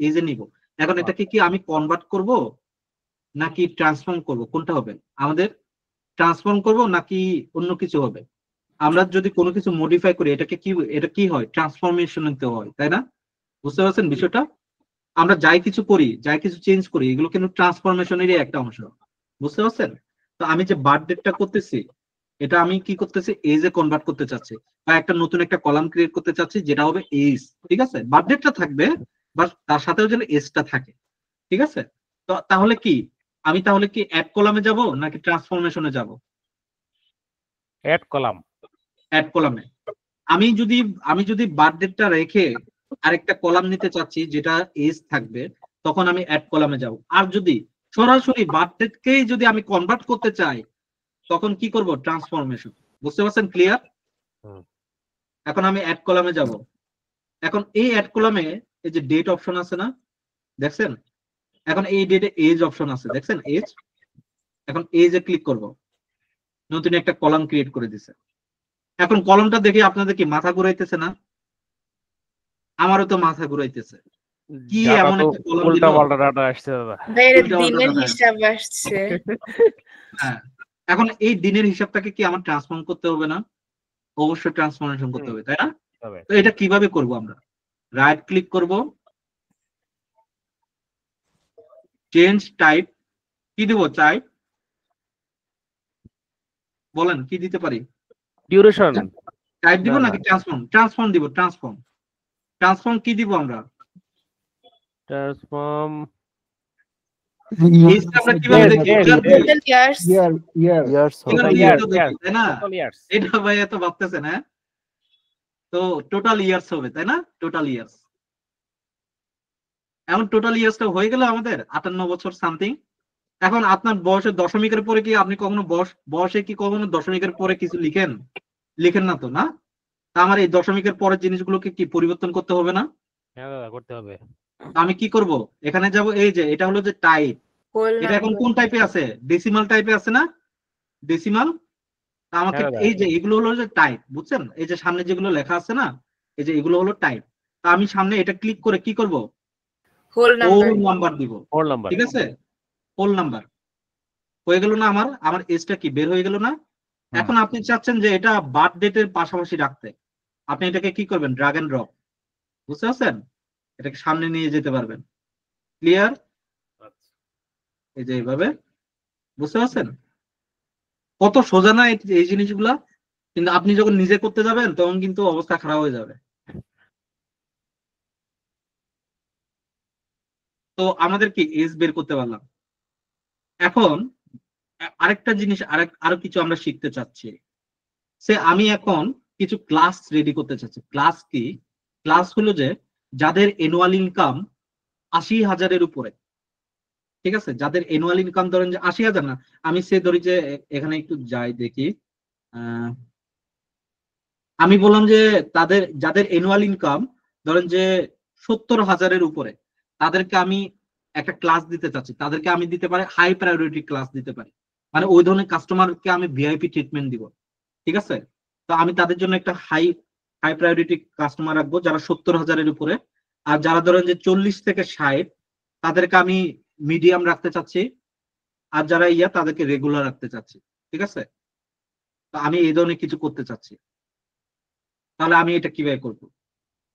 এজে নিব। এখন এটাকে কি আমি কনভার্ট করব নাকি ট্রান্সফর্ম করব? কোনটা হবে আমাদের? ট্রান্সফর্ম করব নাকি অন্য কিছু হবে? আমরা যদি কোনো কিছু মডিফাই করি এটা কি হয়? ট্রান্সফরমেশন নিতে হয়, তাই না? বুঝতে পারছেন বিষয়টা? আমরা যাই কিছু করি, যাই কিছু চেঞ্জ করি, এগুলো কিন্তু ট্রান্সফরমেশনেরই একটা অংশ। বুঝতে পারছেন? তো আমি যে বার্থ ডেটটা করতেছি, এটা আমি কি করতেছি, এজে কনভার্ট করতে চাচ্ছি, বা একটা নতুন একটা কলাম ক্রিয়েট করতে চাচ্ছি যেটা হবে এজ, ঠিক আছে, বার্থডেটা থাকবে বা তার সাথেও যেন এজটা থাকে, ঠিক আছে। তো তাহলে কি আমি তাহলে কি অ্যাড কলামে যাব নাকি ট্রান্সফরমেশনে যাব? Add column. অ্যাড কলামে। আমি যদি বার্থডেটা রেখে আরেকটা কলাম নিতে চাচ্ছি যেটা এজ থাকবে, তখন আমি অ্যাড কলামে যাব। আর যদি সরাসরি বার্থডেকেই যদি আমি কনভার্ট করতে চাই, তখন কি করব, ট্রান্সফরমেশন। বুঝতে পারছেন? ক্লিয়ার? এখন আমি অ্যাড কলামে যাব। এখন এই অ্যাড কলামে এই যে ডেট অপশন আছে না, দেখছেন? এখন এই ডেটে এজ অপশন আছে, দেখছেন এজ? এখন এজে ক্লিক করব, নতুন একটা কলাম ক্রিয়েট করে দিছে। এখন কলমটা দেখে আপনাদের কি মাথা ঘুরাইতেছে না? আমারও তো মাথা ঘুরাইতেছে, কি ডাটা এমন তো একটা কলম দিল, উল্টা পাল্টা ডাটা আসছে দাদা। ভাইয়ের উল্টা পাল্টা দিনের ডাটা। হিসাব আসছে। হ্যাঁ, এখন এই দিনের হিসাবটাকে কি আমার ট্রান্সফর্ম করতে হবে না? অবশ্যই ট্রান্সফরমেশন করতে হবে, তাই না? তবে তো এটা কিভাবে করব আমরা? রাইট ক্লিক করব, চেঞ্জ টাইপ, কি দিব টাইপ? বলেন কি দিতে পারি? ডিউরেশন টাইপ দিব না, নাকি ট্রান্সফর্ম? ট্রান্সফর্ম দিব, ট্রান্সফর্ম। ট্রান্সফর্ম কি দিব আমরা? ট্রান্সফর্ম এজটা আমরা কিভাবে দেখি? Total years. ইয়ার্স এখানে Total year তো years, দেখি, yes. তাই না? Total years. এটা ভাই এত ভাবতেছেন, হ্যাঁ? তো টোটাল ইয়ার্স হবে, তাই না? Total years. এখন টোটাল ইয়ার্সটা হয়ে গেল আমাদের 58 বছর সামথিং। এখন আপনার বয়সের দশমিকের পরে কি আপনি কখনো বয়সে কি কখনো দশমিকের পরে কিছু লিখেন? লিখেন না তো, না? তা আমার এই দশমিকের পরের জিনিসগুলোকে কি পরিবর্তন করতে হবে না? হ্যাঁ দাদা করতে হবে। তো আমি কি করব, এখানে যাব, এই যে এটা হলো যে টাইপ, হোল এটা এখন কোন টাইপে আছে? ডেসিমাল টাইপে আছে না? ডেসিমাল। আমাকে হ্যাঁ দাদা। এই যে এগুলো হলো যে টাইপ, বুঝছেন? এই যে সামনে যেগুলো লেখা আছে না, এই যে এগুলো হলো টাইপ। তা আমি সামনে এটা ক্লিক করে কি করব, হোল হোল নাম্বার। নাম্বার দিব, ফোর নাম্বার। ঠিক আছে? হোল নাম্বার হয়ে গেল না? আমার এজটা কি বের হয়ে গেল না? এখন আপনি চাচ্ছেন যে এটা বার্থ ডেটের পাশাপাশি রাখতে, আপনি এটাকে কি করবেন, ড্রাগ এন্ড ড্রপ, বুঝতে পারছেন? এটাকে সামনে নিয়ে যেতে পারবেন। ক্লিয়ার? এই যে এইভাবে, বুঝতে পারছেন কত সোজা না এই জিনিসগুলা? কিন্তু আপনি যখন নিজে করতে যাবেন তখন কিন্তু অবস্থা খারাপ হয়ে যাবে। তো আমাদের কি এজ বের করতে পারলাম। এখন আরেকটা জিনিস, আরো কিছু আমরা শিখতে চাচ্ছি। সে আমি এখন কিছু ক্লাস রেডি করতে চাচ্ছি। ক্লাস কি? ক্লাস হলো যে যাদের এনুয়াল ইনকাম 80,000-এর উপরে, ঠিক আছে, যাদের এনুয়াল ইনকাম ধরেন যে 80,000 না, আমি সে ধরি যে এখানে একটু যাই দেখি, আমি বললাম যে যাদের এনুয়াল ইনকাম ধরেন যে 70,000-এর উপরে, তাদেরকে আমি একটা ক্লাস দিতে চাচ্ছি। তাদেরকে আমি দিতে পারি হাই প্রায়োরিটি ক্লাস দিতে পারি, মানে ওই ধরনের কাস্টমারকে আমি ভিআইপি ট্রিটমেন্ট দিব, ঠিক আছে? তো আমি তাদের জন্য একটা হাই প্রায়োরিটি কাস্টমার রাখবো যারা 70,000-এর উপরে। আর যারা ধরেন যে 40 থেকে 60, তাদেরকে আমি মিডিয়াম রাখতে চাচ্ছি। আর যারা তাদেরকে রেগুলার রাখতে চাচ্ছি, ঠিক আছে? তো আমি এই ধরনের কিছু করতে চাচ্ছি। তাহলে আমি এটা কিভাবে করবো?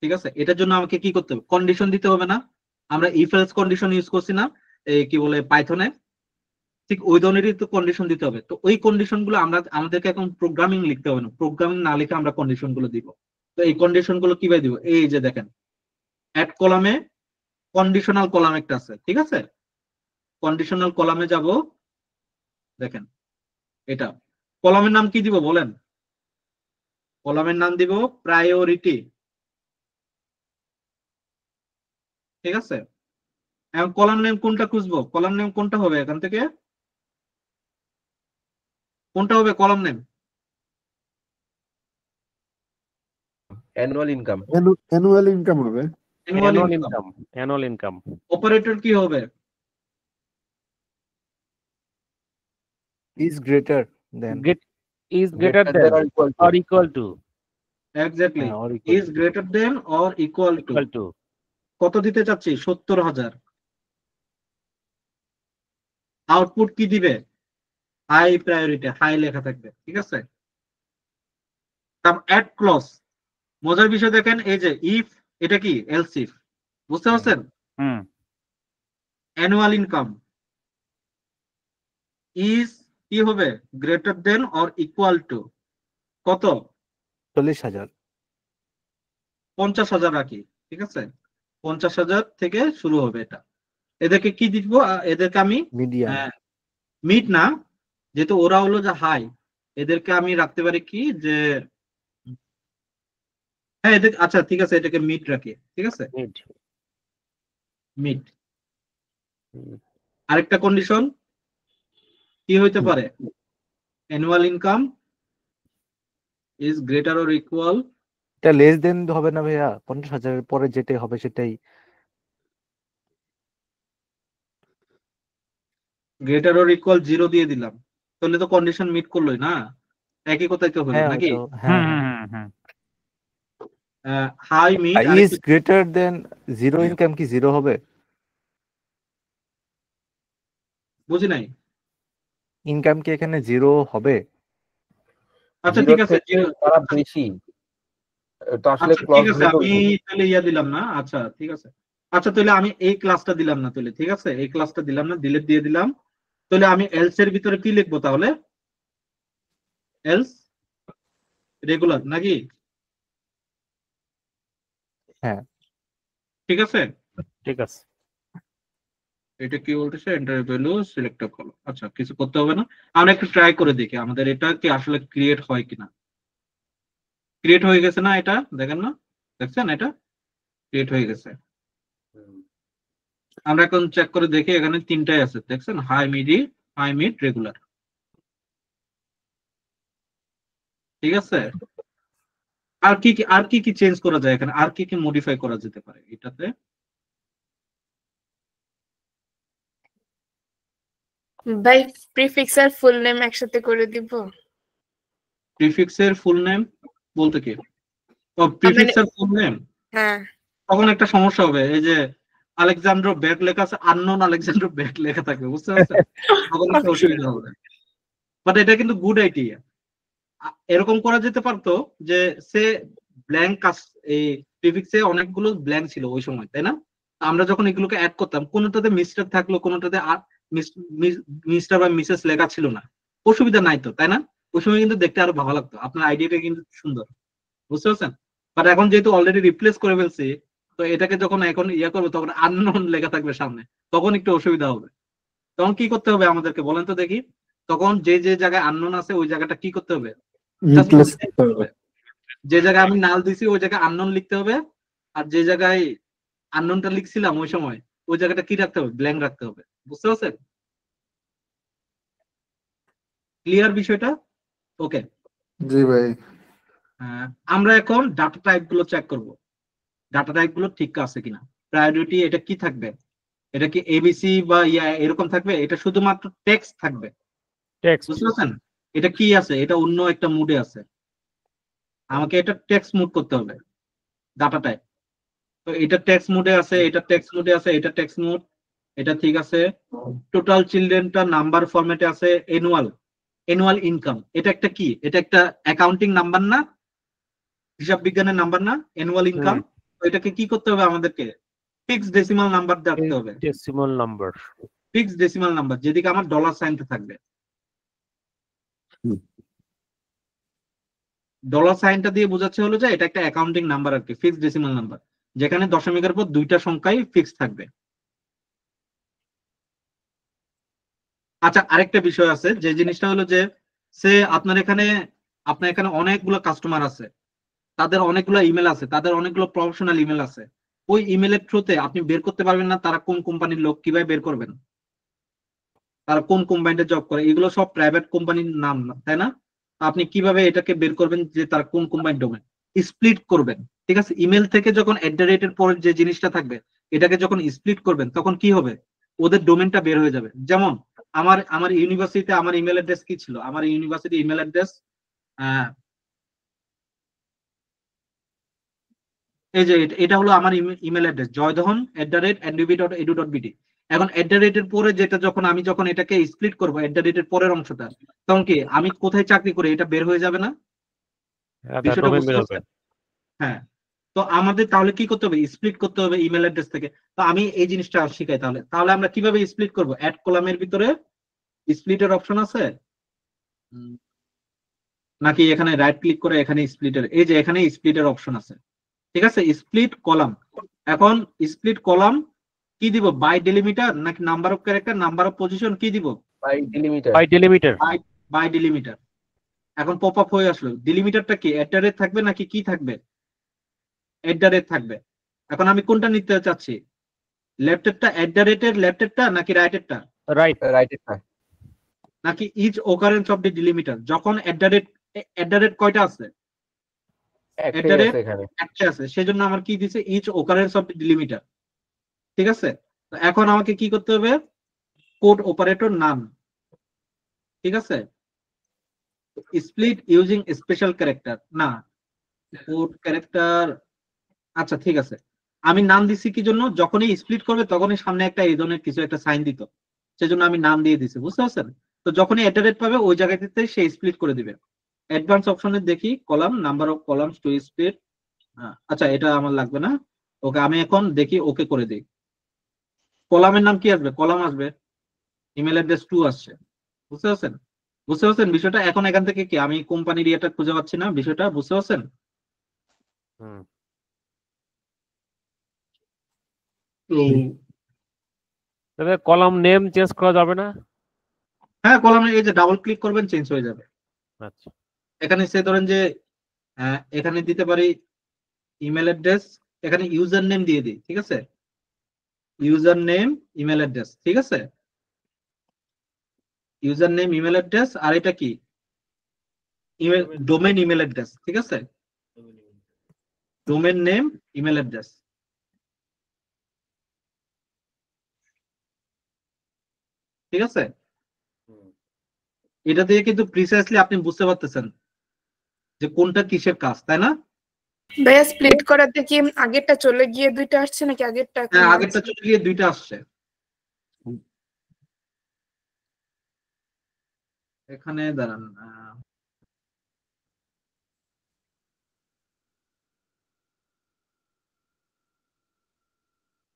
ঠিক আছে, এটার জন্য আমাকে কি করতে হবে, কন্ডিশন দিতে হবে না? আমরা ইফ এলস কন্ডিশন ইউজ করছি না, এই কি বলে পাইথনে, ঠিক ওই ধরনেরই তো কন্ডিশন দিতে হবে। তো ওই কন্ডিশন গুলো আমাদেরকে এখন প্রোগ্রামিং লিখতে হবে না, প্রোগ্রামিং না লিখে আমরা কন্ডিশন গুলো দিব। তো এই কন্ডিশন গুলো কিভাবে দিব, এই যে দেখেন অ্যাড কলামে কন্ডিশনাল কলাম একটা আছে, ঠিক আছে? কন্ডিশনাল কলামে যাব, দেখেন এটা কলামের নাম কি দিব বলেন? কলামের নাম দিব প্রায়োরিটি, ঠিক আছে? এখন কলাম নেম কোনটা খুঁজবো? কলাম নেম কোনটা হবে এখান থেকে? কোনটা হবে column name? Annual income. Annual income হবে। Annual income. অপারেটর কি হবে? is greater than is greater than or equal to. Exactly, is greater than or equal to. কত দিতে চাচ্ছি? 70,000। আউটপুট কি দিবে? হাই প্রায়োরিটি, হাই লেখা থাকবে, ঠিক আছে? তারপর অ্যাড ক্লজ, মজার বিষয় দেখেন, এই যে ইফ, এটা কি এলস ইফ, বুঝতে পারছেন? অ্যানুয়াল ইনকাম ইজ কি হবে greater than or equal to কত 40,000। 50,000 রাখি, ঠিক আছে? 50,000 থেকে শুরু হবে এটা। এদেরকে কি দিব? এদেরকে আমি মিডিয়াম। মিড না, যেহেতু ওরা হলো যে হাই, এদেরকে আমি রাখতে পারি কি যে হ্যাঁ এদের আচ্ছা ঠিক আছে এটাকে মিড রাখি, ঠিক আছে? মিড। মিড। আরেকটা কন্ডিশন কি হইতে পারে? Annual income is greater or equal. এটা লেস দেন হবে না ভাইয়া? 50,000 এর পরে যেটাই হবে সেটাই। গ্রেটার অর ইকুয়াল 0 দিয়ে দিলাম, তাহলে তো কন্ডিশন মিট করলোই না, একই কথাই তো হলো হ্যাঁ নাকি? হ্যাঁ high mid is greater than 0 income কি 0 হবে? বুঝি নাই। ইনকাম কি এখানে 0 হবে? আচ্ছা ঠিক আছে তারা বেশি তো আসলে আচ্ছা ঠিক আছে আমি তাহলে ইয়া দিলাম না। আচ্ছা ঠিক আছে, আচ্ছা তাহলে আমি এই ক্লাসটা দিলাম না, তাহলে ঠিক আছে এই ক্লাসটা দিলাম না, ডিলিট দিয়ে দিলাম। তাহলে আমি এলস এর ভিতরে কি লিখবো তাহলে? এলস রেগুলার নাকি? হ্যাঁ ঠিক আছে ঠিক আছে। এটা কি বলতেছে? এন্টার ভ্যালু সিলেক্ট করো। আচ্ছা কিছু করতে হবে না, আমরা একটু ট্রাই করে দেখি আমাদের এটা কি আসলে ক্রিয়েট হয় কিনা। ক্রিয়েট হয়ে গেছে না? এটা দেখেন না, দেখছেন এটা ক্রিয়েট হয়ে গেছে। আমরা এখন চেক করে দেখি, এখানে তিনটাই আছে দেখছেন, হাই মিড রেগুলার, ঠিক আছে? আর কি চেঞ্জ করা যায় এখানে? আর কি মডিফাই করা যেতে পারে এটাতে? ভাই প্রিফিক্স আর ফুল নেম একসাথে করে দিব? প্রিফিক্স এর ফুল নেম বলতে কি? ও প্রিফিক্স এর ফুল নেম, হ্যাঁ তখন একটা সমস্যা হবে। এই যে আলেকজান্ড্রো ব্যাট লেখা আছে, আননোন আলেকজান্ড্রো ব্যাট লেখা থাকবে, বুঝতে পারছেন? তখন একটা অসুবিধা হবে। বাট এটা কিন্তু গুড আইডিয়া। এরকম করা যেতে পারতো যে সে ব্ল্যাঙ্ক এই প্রিফিক্সে অনেকগুলো ব্ল্যাঙ্ক ছিল ওই সময়, তাই না? আমরা যখন এগুলোকে অ্যাড করতাম, কোনোটাতে মিস্টার থাকলো, কোনোটাতে মিস্টার বা মিসেস লেখা ছিল না, অসুবিধা নাই তো, তাই না? ওই সময় কিন্তু দেখতে আরো ভালো লাগতো। আপনার আইডিয়াটা কিন্তু সুন্দর, বুঝতে পারছেন? বাট এখন যেহেতু অলরেডি রিপ্লেস করে ফেলছি, তো এটাকে যখন এখন ইয়া করবো তখন আননোন লেখা থাকবে সামনে, তখন একটু অসুবিধা হবে। তখন কি করতে হবে আমাদেরকে বলেন তো দেখি? তখন যে জায়গায় আননোন আছে ওই জায়গাটা কি করতে হবে? রিপ্লেস করতে হবে। যে জায়গায় আমি নাল দিছি ওই জায়গায় আননোন লিখতে হবে, আর যে জায়গায় আননোনটা লিখছিলাম ওই সময় ওই জায়গাটা কি রাখতে হবে? ব্ল্যাঙ্ক রাখতে হবে, বুঝতে পারছেন? ক্লিয়ার বিষয়টা? ওকে জি ভাই। আমরা এখন ডাটা টাইপ গুলো চেক করব, ডাটা টাইপ গুলো ঠিক আছে কিনা। প্রায়োরিটি এটা কি থাকবে? এটা কি এবিসি বা ইয়া এরকম থাকবে? এটা শুধুমাত্র টেক্সট থাকবে, বুঝতে পারছেন? এটা কি আছে? এটা অন্য একটা মুডে আছে, আমাকে এটা টেক্সট মুড করতে হবে ডাটা টাইপ। তো এটা টেক্সট মুডে আছে, এটা টেক্সট মুডে আছে, এটা টেক্সট মুড, এটা ঠিক আছে। টোটাল চিলড্রেনটা নাম্বার ফরম্যাটে আছে। এনুয়াল ইনকাম এটা একটা কি? এটা একটা অ্যাকাউন্টিং নাম্বার না, হিসাব বিজ্ঞানের নাম্বার না, এনুয়াল ইনকাম। তো এটাকে কি করতে হবে আমাদেরকে? ফিক্স ডেসিমাল নাম্বার রাখতে হবে। Decimal number, fix decimal number, যেদিকে আমার ডলার সাইনটা থাকবে। ডলার সাইনটা দিয়ে বোঝাচ্ছে হলো যে এটা একটা অ্যাকাউন্টিং নাম্বার আর কি, ফিক্স ডেসিমাল নাম্বার, যেখানে দশমিকের পর দুইটা সংখ্যাই ফিক্স থাকবে। আচ্ছা আরেকটা বিষয় আছে, যে জিনিসটা হলো যে আপনার এখানে অনেকগুলো কাস্টমার আছে, তাদের অনেকগুলো ইমেল আছে, তাদের অনেকগুলো প্রফেশনাল ইমেল আছে। ওই ইমেলের থ্রুতে আপনি বের করতে পারবেন না তারা কোন কোম্পানির লোক, কিভাবে বের করবেন? তারা কোন কোম্পানিতে জব করে, এগুলো সব প্রাইভেট কোম্পানির নাম না, তাই না? আপনি কিভাবে এটাকে বের করবেন যে তারা কোন কোম্পানির ডোমেন? স্প্লিট করবেন, ঠিক আছে? ইমেল থেকে যখন @এর পরে যে জিনিসটা থাকবে এটাকে যখন স্প্লিট করবেন তখন কি হবে? ওদের ডোমেনটা বের হয়ে যাবে। যেমন আমার ইউনিভার্সিটিতে আমার ইমেল অ্যাড্রেস কি ছিল? আমার ইউনিভার্সিটি ইমেল অ্যাড্রেস এই যে এটা হলো আমার ইমেল অ্যাড্রেস, joydhan@nub.edu.bd। এখন @এর পরে যেটা আমি যখন এটাকে স্প্লিট করবো এর পরের অংশটা, তখন কি আমি কোথায় চাকরি করি এটা বের হয়ে যাবে না? বিষয়টা বুঝতে পারছেন? হ্যাঁ, তো আমাদের তাহলে কি করতে হবে? স্প্লিট করতে হবে ইমেল অ্যাড্রেস থেকে। তো আমি এই জিনিসটা শিখাই। তাহলে আমরা কিভাবে স্প্লিট করব? অ্যাড কলামের ভিতরে স্প্লিটের অপশন আছে, নাকি এখানে রাইট ক্লিক করে এখানে স্প্লিটের, এই যে এখানে স্প্লিটের অপশন আছে, ঠিক আছে, স্প্লিট কলাম। এখন স্প্লিট কলাম কি দিব, বাই ডেলিমিটার নাকি number of character, number of position, কি দিব? বাই ডিলিমিটার। বাই ডিলিমিটার। বাই ডিলিমিটার। এখন পপ আপ হয়ে আসলো, ডিলিমিটারটা কি এট দ্য রেট থাকবে নাকি কি থাকবে? এট দ্য রেট থাকবে। এখন আমি কোনটা নিতে চাচ্ছি, লেফটেরটা, এট দ্য রেটের লেফটেরটা নাকি রাইটেরটা? রাইটেরটা। নাকি ইচ ওকারেন্স অফ দি ডিলিমিটার, যখন এট দ্য রেট কয়টা আছে? এট দ্য রেট একটা আছে, সেজন্য আমার কি দিছে, ইচ ওকারেন্স অফ দি ডিলিমিটার, ঠিক আছে। তো এখন আমাকে কি করতে হবে, কোড অপারেটর নাম, ঠিক আছে, স্প্লিট ইউজিং স্পেশাল ক্যারেক্টার, না কোড ক্যারেক্টার, আচ্ছা ঠিক আছে। আমি নাম দিছি কি জন্য, যখনই স্প্লিট করবে তখনই সামনে একটা এই ধরনের কিছু একটা সাইন দিত, সেজন্য আমি নাম দিয়ে দিছি, বুঝতে পারছেন? তো যখনই এট দ্য রেট পাবে ওই জায়গাটিতে সে স্প্লিট করে দিবে। অ্যাডভান্স অপশনে দেখি column, number of columns to split, আচ্ছা এটা আমার লাগবে না, ওকে আমি এখন দেখি ওকে করে দিই। কলামের নাম কি আসবে, কলাম আসবে, ইমেল অ্যাড্রেস 2 আসছে, বুঝতে পারছেন? বুঝতে পারছেন বিষয়টা? এখন এখান থেকে কি আমি কোম্পানির ইয়েটা খুঁজে পাচ্ছি না, বিষয়টা বুঝতে পারছেন? তবে কলাম নেম চেঞ্জ করা যাবে না? হ্যাঁ, কলামে এই যে ডাবল ক্লিক করবেন চেঞ্জ হয়ে যাবে। আচ্ছা, এখানে সে ধরেন যে এখানে দিতে পারি ইমেল অ্যাড্রেস, এখানে ইউজার নেম দিয়ে দিই, ঠিক আছে, ইউজার নেম ইমেল অ্যাড্রেস, ঠিক আছে, ইউজার নেম ইমেল অ্যাড্রেস, আর এটা কি ইমেল ডোমেন ইমেল অ্যাড্রেস, ঠিক আছে, ডোমেন নেম ইমেল অ্যাড্রেস, ঠিক আছে। এটা দিয়ে কিন্তু প্রিসাইসলি আপনি বুঝতে পারতেছেন যে কোনটা কিসের কাজ, তাই না? ভাইয়া স্প্লিট করাতে কি আগেরটা চলে গিয়ে দুইটা আসছে নাকি আগেরটা? হ্যাঁ, আগেরটা চলে গিয়ে দুইটা আসছে। এখানে দাঁড়ান,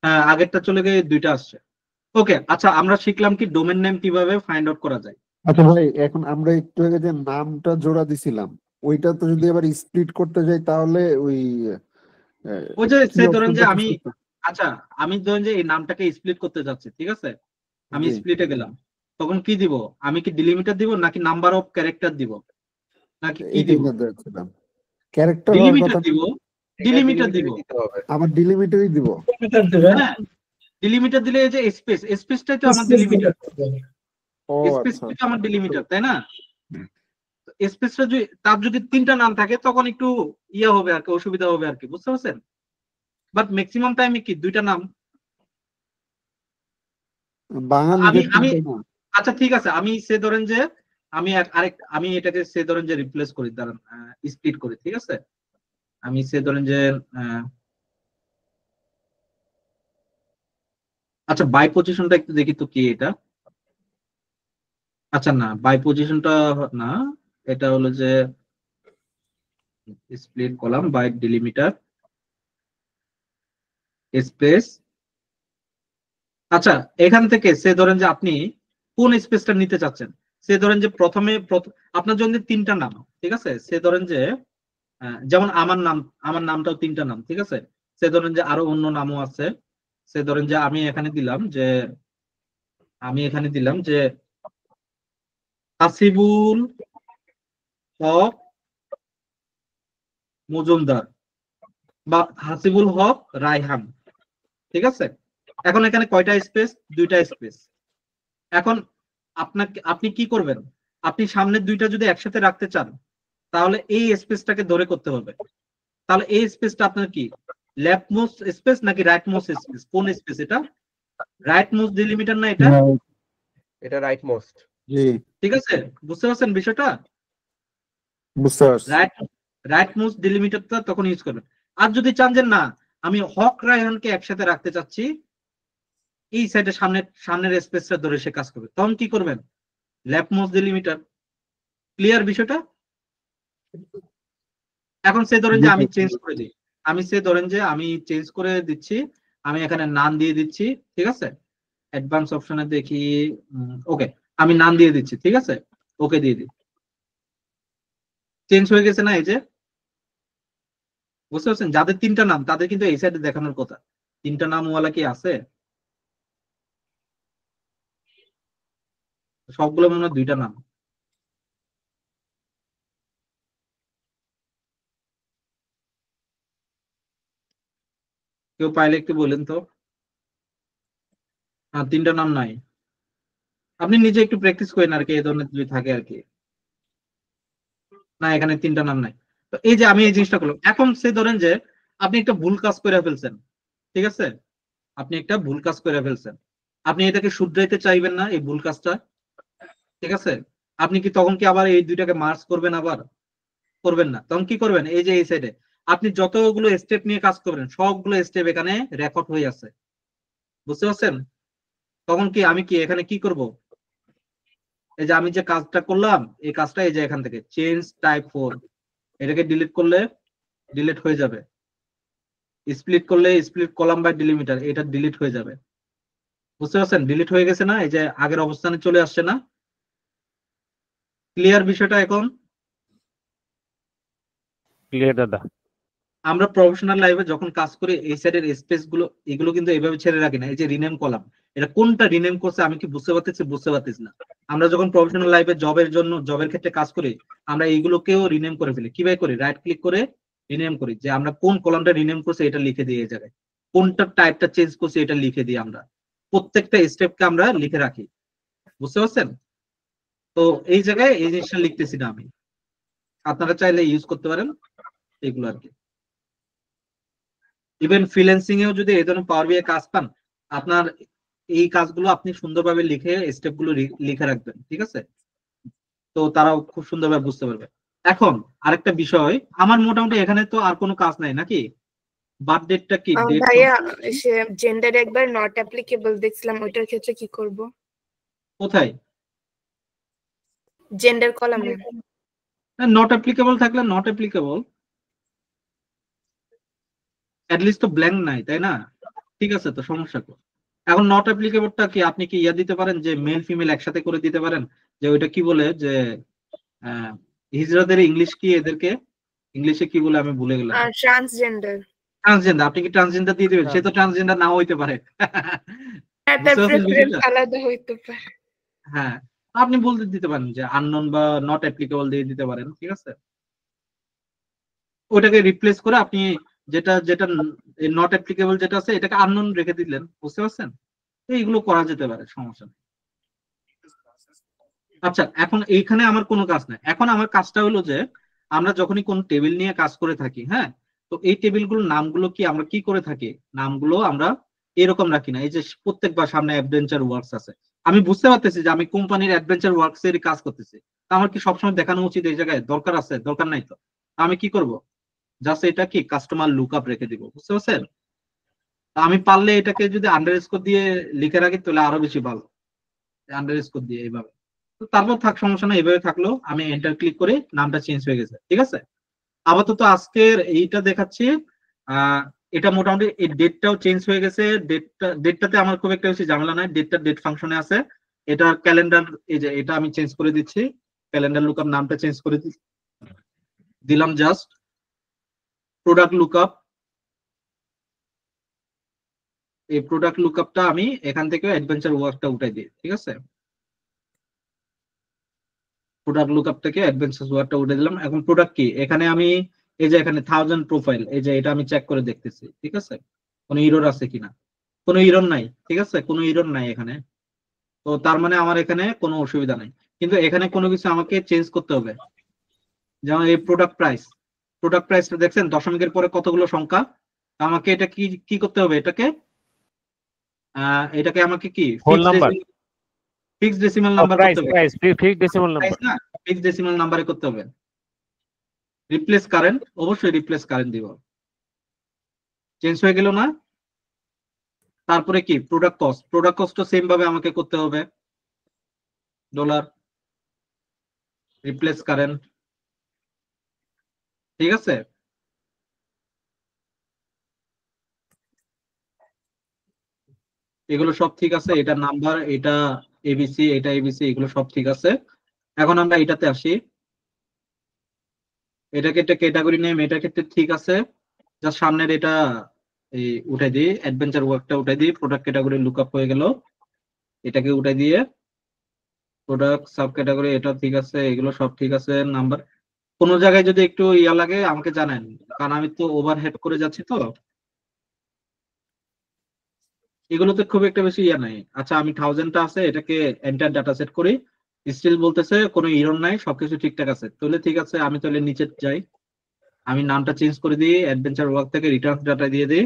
হ্যাঁ আগেরটা চলে গিয়ে দুইটা আসছে। ওকে, আচ্ছা আমরা শিখলাম কি ডোমেন নেম কিভাবে ফাইন্ড আউট করা যায়। আচ্ছা ভাই, এখন আমরা একটু আগে যে নামটা জোড়া দিছিলাম, ওইটা তো যদি আবার স্প্লিট করতে যাই তাহলে ওই ওই যে সে ধরেন যে আমি, আচ্ছা আমি ধরেন যে এই নামটাকে স্প্লিট করতে যাচ্ছি, ঠিক আছে, আমি স্প্লিটে গেলাম, তখন কি দিব, আমি কি ডিলিমিটার দিব নাকি নাম্বার অফ ক্যারেক্টার দিব নাকি কি দিব? ক্যারেক্টার ডিলিমিটার দিব, ডিলিমিটার দিব, আবার ডিলিমিটারই দিব। হ্যাঁ, ডিলিমিটার দিলে এই যে স্পেস, স্পেসটাই তো আমার ডিলিমিটার, স্পেসটাই তো আমার ডিলিমিটার, তাই না? স্পেসটা যদি তার যদি 3টা নাম থাকে তখন একটু ইয়ে হবে আর কি, অসুবিধা হবে আর কি, বুঝতে পারছেন? বাট ম্যাক্সিমাম টাইমে কি 2টা নাম। আমি আচ্ছা ঠিক আছে, আমি সে ধরেন যে আমি এটাকে সে ধরেন যে রিপ্লেস করি, দাঁড়ান স্প্লিট করি, ঠিক আছে, আমি সে ধরেন যে আচ্ছা বাই পজিশনটা একটু দেখি তো কি এটা, আচ্ছা না বাই পজিশনটা না, এটা হলো যে স্প্লিট কলাম বাই ডিলিমিটার স্পেস। আচ্ছা এখান থেকে সে ধরেন যে আপনি কোন স্পেসটা নিতে চাচ্ছেন, সে ধরেন যে প্রথমে আপনার জন্য 3টা নাম, ঠিক আছে, সে ধরেন যে যেমন আমার নামটাও 3টা নাম, ঠিক আছে, সে ধরেন যে আরো অন্য নামও আছে, সে ধরেন যে আমি এখানে দিলাম যে হাসিবুল হক মজুমদার বা হাসিবুল হক রায়হান, ঠিক আছে। এখন এখানে কয়টা স্পেস, 2টা স্পেস। এখন আপনি কি করবেন, আপনি সামনের 2টা যদি একসাথে রাখতে চান তাহলে এই স্পেসটাকে ধরে করতে হবে। তাহলে এই স্পেসটা আপনার কি লেফট মোস্ট স্পেস নাকি রাইট মোস্ট স্পেস, কোন স্পেস এটা? রাইট মোস্ট ডিলিমিটার না এটা? এটা রাইট মোস্ট। জি ঠিক আছে, বুঝতে পারছেন বিষয়টা? বুঝতে পারছি। রাইট মোস্ট ডিলিমিটারটা তখন ইউজ করবেন। আর যদি চান যে না আমি হক রায়হানকে একসাথে রাখতে চাচ্ছি, এই সাইডে সামনের স্পেসটা ধরে সে কাজ করবে, তখন কি করবেন, লেফট মোস্ট ডিলিমিটার। ক্লিয়ার বিষয়টা? এখন সে ধরেন যে আমি চেঞ্জ করে দিই, আমি চেঞ্জ করে দিচ্ছি, আমি এখানে নাম দিয়ে দিচ্ছি, ঠিক আছে, অ্যাডভান্স অপশনে দেখি, ওকে আমি নাম দিয়ে দিচ্ছি, ঠিক আছে, ওকে দিয়ে দিই। চেঞ্জ হয়ে গেছে না? এই যে বুঝতে পারছেন, যাদের 3টা নাম তাদের কিন্তু এই সাইডে দেখানোর কথা। 3টা নাম ওয়ালা কি আছে? সবগুলো মনে হয় 2টা নাম। কেউ পাইলে একটু বলেন তো। হ্যাঁ, 3টা নাম নাই। আপনি নিজে একটু প্র্যাকটিস করেন আর কি, এই ধরনের যদি থাকে আর কি। না, এখানে 3টা নাম নাই। তো এই যে আমি এই জিনিসটা করলাম, এখন সে ধরেন যে আপনি একটা ভুল কাজ করে ফেলছেন, ঠিক আছে? আপনি একটা ভুল কাজ করে ফেলছেন, আপনি এটাকে শুধরাইতে চাইবেন না এই ভুল কাজটা, ঠিক আছে? আপনি কি তখন কি আবার এই দুইটাকে মার্জ করবেন? আবার করবেন না। তখন কি করবেন? এই যে এই সাইডে আপনি যতগুলো স্টেপ নিয়ে কাজ করবেন সবগুলো স্টেপ এখানে রেকর্ড হয়ে আছে, বুঝতে পারছেন? তখন কি আমি কি এখানে কি করব? এই যে আমি যে কাজটা করলাম এই কাজটা এই যে এখান থেকে চেঞ্জ টাইপ 4 এটাকে ডিলিট করলে ডিলিট হয়ে যাবে, স্প্লিট করলে স্প্লিট কলাম বাই ডিলিমিটার এটা ডিলিট হয়ে যাবে, বুঝতে পারছেন? ডিলিট হয়ে গেছে না? এই যে আগের অবস্থানে চলে আসছে না? ক্লিয়ার বিষয়টা এখন? ক্লিয়ার দাদা। আমরা প্রফেশনাল লাইফে যখন কাজ করি এই সাইডের স্পেস গুলো এগুলো কিন্তু এইভাবে ছেড়ে রাখি না। এই যে রিনেম কলাম, এটা কোনটা রিনেম করছে আমি কি বুঝতে পারতেছি না। আমরা যখন প্রফেশনাল লাইফে জবের জন্য জবের ক্ষেত্রে কাজ করি আমরা এইগুলোকেও রিনেম করে ফেলি। কিভাবে করি? রাইট ক্লিক করে রিনেম করি, যে আমরা কোন কলামটা রিনেম করছে এটা লিখে দিই এই জায়গায়, কোনটা টাইপটা চেঞ্জ করছে এটা লিখে দিই। আমরা প্রত্যেকটা স্টেপকে আমরা লিখে রাখি, বুঝতে পারছেন? তো এই জায়গায় এই জিনিসটা লিখতেছি না আমি, আপনারা চাইলে ইউজ করতে পারেন এগুলো আর কি। ইভেন ফ্রিল্যান্সিং এও যদি এই ধরনের পাওয়ার বিআই কাজ পান, আপনার এই কাজগুলো আপনি সুন্দরভাবে লিখে স্টেপগুলো লিখে রাখবেন, ঠিক আছে? তো তারাও খুব সুন্দরভাবে বুঝতে পারবে। এখন আরেকটা বিষয়, আমার মোটামুটি এখানে তো আর কোনো কাজ নাই নাকি? বার্থ ডেটটা কি? ডেট ভাইয়া সে জেন্ডার একবার নট অ্যাপ্লিকেবল দেখছিলাম, ওইটার ক্ষেত্রে কি করব? কোথায়? জেন্ডার কলামে নট অ্যাপ্লিকেবল থাকলে নট অ্যাপ্লিকেবল, অ্যাটলিস্ট তো ব্ল্যাঙ্ক নাই, তাই না? ঠিক আছে, তো সমস্যা কি? এখন নট অ্যাপ্লিকেবলটা কি আপনি কি ইয়া দিতে পারেন যে মেল ফিমেল একসাথে করে দিতে পারেন, যে ওইটা কি বলে যে হিজড়াদের ইংলিশ কি, এদেরকে ইংলিশে কি বলে আমি ভুলে গেলাম। ট্রান্সজেন্ডার। ট্রান্সজেন্ডার, আপনি কি ট্রান্সজেন্ডার দিয়ে দিবেন? সে তো ট্রান্সজেন্ডার নাও হইতে পারে। তার প্রেফারেন্স আলাদা হইতে পারে। হ্যাঁ, আপনি বলতে দিতে পারেন যে আননোন বা নট অ্যাপ্লিকেবল দিয়ে দিতে পারেন, ঠিক আছে? ওটাকে রিপ্লেস করে আপনি যেটা যেটা নট অ্যাপ্লিকেবল যেটা আছে এটাকে আননোন রেখে দিলেন, বুঝতে পারছেন? এইগুলো করা যেতে পারে, সমস্যা নেই। আচ্ছা, এখন এইখানে আমার কোনো কাজ নাই। এখন আমার কাজটা হলো যে আমরা যখনই কোন টেবিল নিয়ে কাজ করে থাকি, হ্যাঁ, তো এই টেবিলগুলোর নামগুলো কি আমরা কি করে থাকি? নামগুলো আমরা এরকম রাখি না। এই যে প্রত্যেকবার সামনে অ্যাডভেঞ্চার ওয়ার্কস আছে, আমি বুঝতে পারতেছি যে আমি কোম্পানির অ্যাডভেঞ্চার ওয়ার্কস এর কাজ করতেছি, তা আমার কি সবসময় দেখানো উচিত এই জায়গায়? দরকার আছে? দরকার নাই তো। আমি কি করব? জাস্ট এটা কি কাস্টমার লুকআপ রেখে দিব, বুঝতে পারছেন? আমি পারলে এটাকে যদি আন্ডারস্কোর দিয়ে লিখে রাখি তাহলে আরো বেশি ভালো, আন্ডারস্কোর দিয়ে এইভাবে। তো তারপর থাক, সমস্যা না, এইভাবে থাকলো। আমি এন্টার ক্লিক করে নামটা চেঞ্জ হয়ে গেছে, ঠিক আছে? আপাতত আজকের এইটা দেখাচ্ছি। এটা মোটামুটি এই ডেটটাও চেঞ্জ হয়ে গেছে। ডেটটাতে আমার খুব একটা বেশি ঝামেলা নাই, ডেটটা ডেট ফাংশনে আছে। এটা ক্যালেন্ডার, এই যে এটা আমি চেঞ্জ করে দিচ্ছি, ক্যালেন্ডার লুকআপ নামটা চেঞ্জ করে দিলাম। জাস্ট প্রোডাক্ট লুকআপ, এই প্রোডাক্ট লুকআপটা আমি এখান থেকে অ্যাডভেঞ্চার ওয়ার্কটা উঠাই দিই, ঠিক আছে? প্রোডাক্ট লুকআপ থেকে অ্যাডভেঞ্চার ওয়ার্কটা উঠে দিলাম। এখন প্রোডাক্ট কি, এখানে আমি এই যে এখানে 1000 প্রোফাইল, এই যে এটা আমি চেক করে দেখতেছি, ঠিক আছে? কোনো ইরর আছে কিনা? কোনো ইরর নাই, ঠিক আছে? কোনো ইরর নাই এখানে। তো তার মানে আমার এখানে কোনো অসুবিধা নাই। কিন্তু এখানে কোনো কিছু আমাকে চেঞ্জ করতে হবে। যেমন এই প্রোডাক্ট প্রাইসটা দেখছেন দশমিকের পরে কতগুলো সংখ্যা? আমাকে এটা কি কি করতে হবে? এটাকে আমাকে কি ফিক্সড ডেসিমাল নাম্বার করতে হবে। ফিক্সড ডেসিমাল নাম্বারে করতে হবে। রিপ্লেস কারেন্ট, অবশ্যই রিপ্লেস কারেন্ট দিব। চেঞ্জ হয়ে গেল না? তারপরে কি প্রোডাক্ট কস্ট সেম ভাবে আমাকে করতে হবে। ডলার রিপ্লেস কারেন্ট, ঠিক আছে? এগুলো সব ঠিক আছে। এটা নাম্বার, এটা এবিসি, এটা এবিসি, এগুলো সব ঠিক আছে। এখন আমরা এটাতে আসি। এটাকে একটা ক্যাটাগরি নেম, এটা ক্ষেত্রে ঠিক আছে। জাস্ট সামনের এটা এই উঠাই দিই, অ্যাডভেঞ্চার ওয়ার্কটা উঠাই দিই, প্রোডাক্ট ক্যাটাগরি লুকআপ হয়ে গেল, এটাকে উঠাই দিয়ে প্রোডাক্ট সাব ক্যাটাগরি এটা ঠিক আছে, এগুলো সব ঠিক আছে। নাম্বার কোন জায়গায় যদি একটু ইয়া লাগে আমাকে জানেন, কারণ আমি তো ওভারহেড করে যাচ্ছি তো, এগুলোতে খুব একটা বেশি ইয়া নাই। আচ্ছা আমি 1000টা আছে, এটাকে এন্টার ডাটা সেট করি, স্টিল বলতেছে কোনো এরর নাই, সবকিছু ঠিকঠাক আছে, তাহলে ঠিক আছে। আমি তাহলে নিচে যাই, আমি নামটা চেঞ্জ করে দিই, অ্যাডভেঞ্চার ওয়ার্ক থেকে রিটার্ন ডাটা দিয়ে দিই।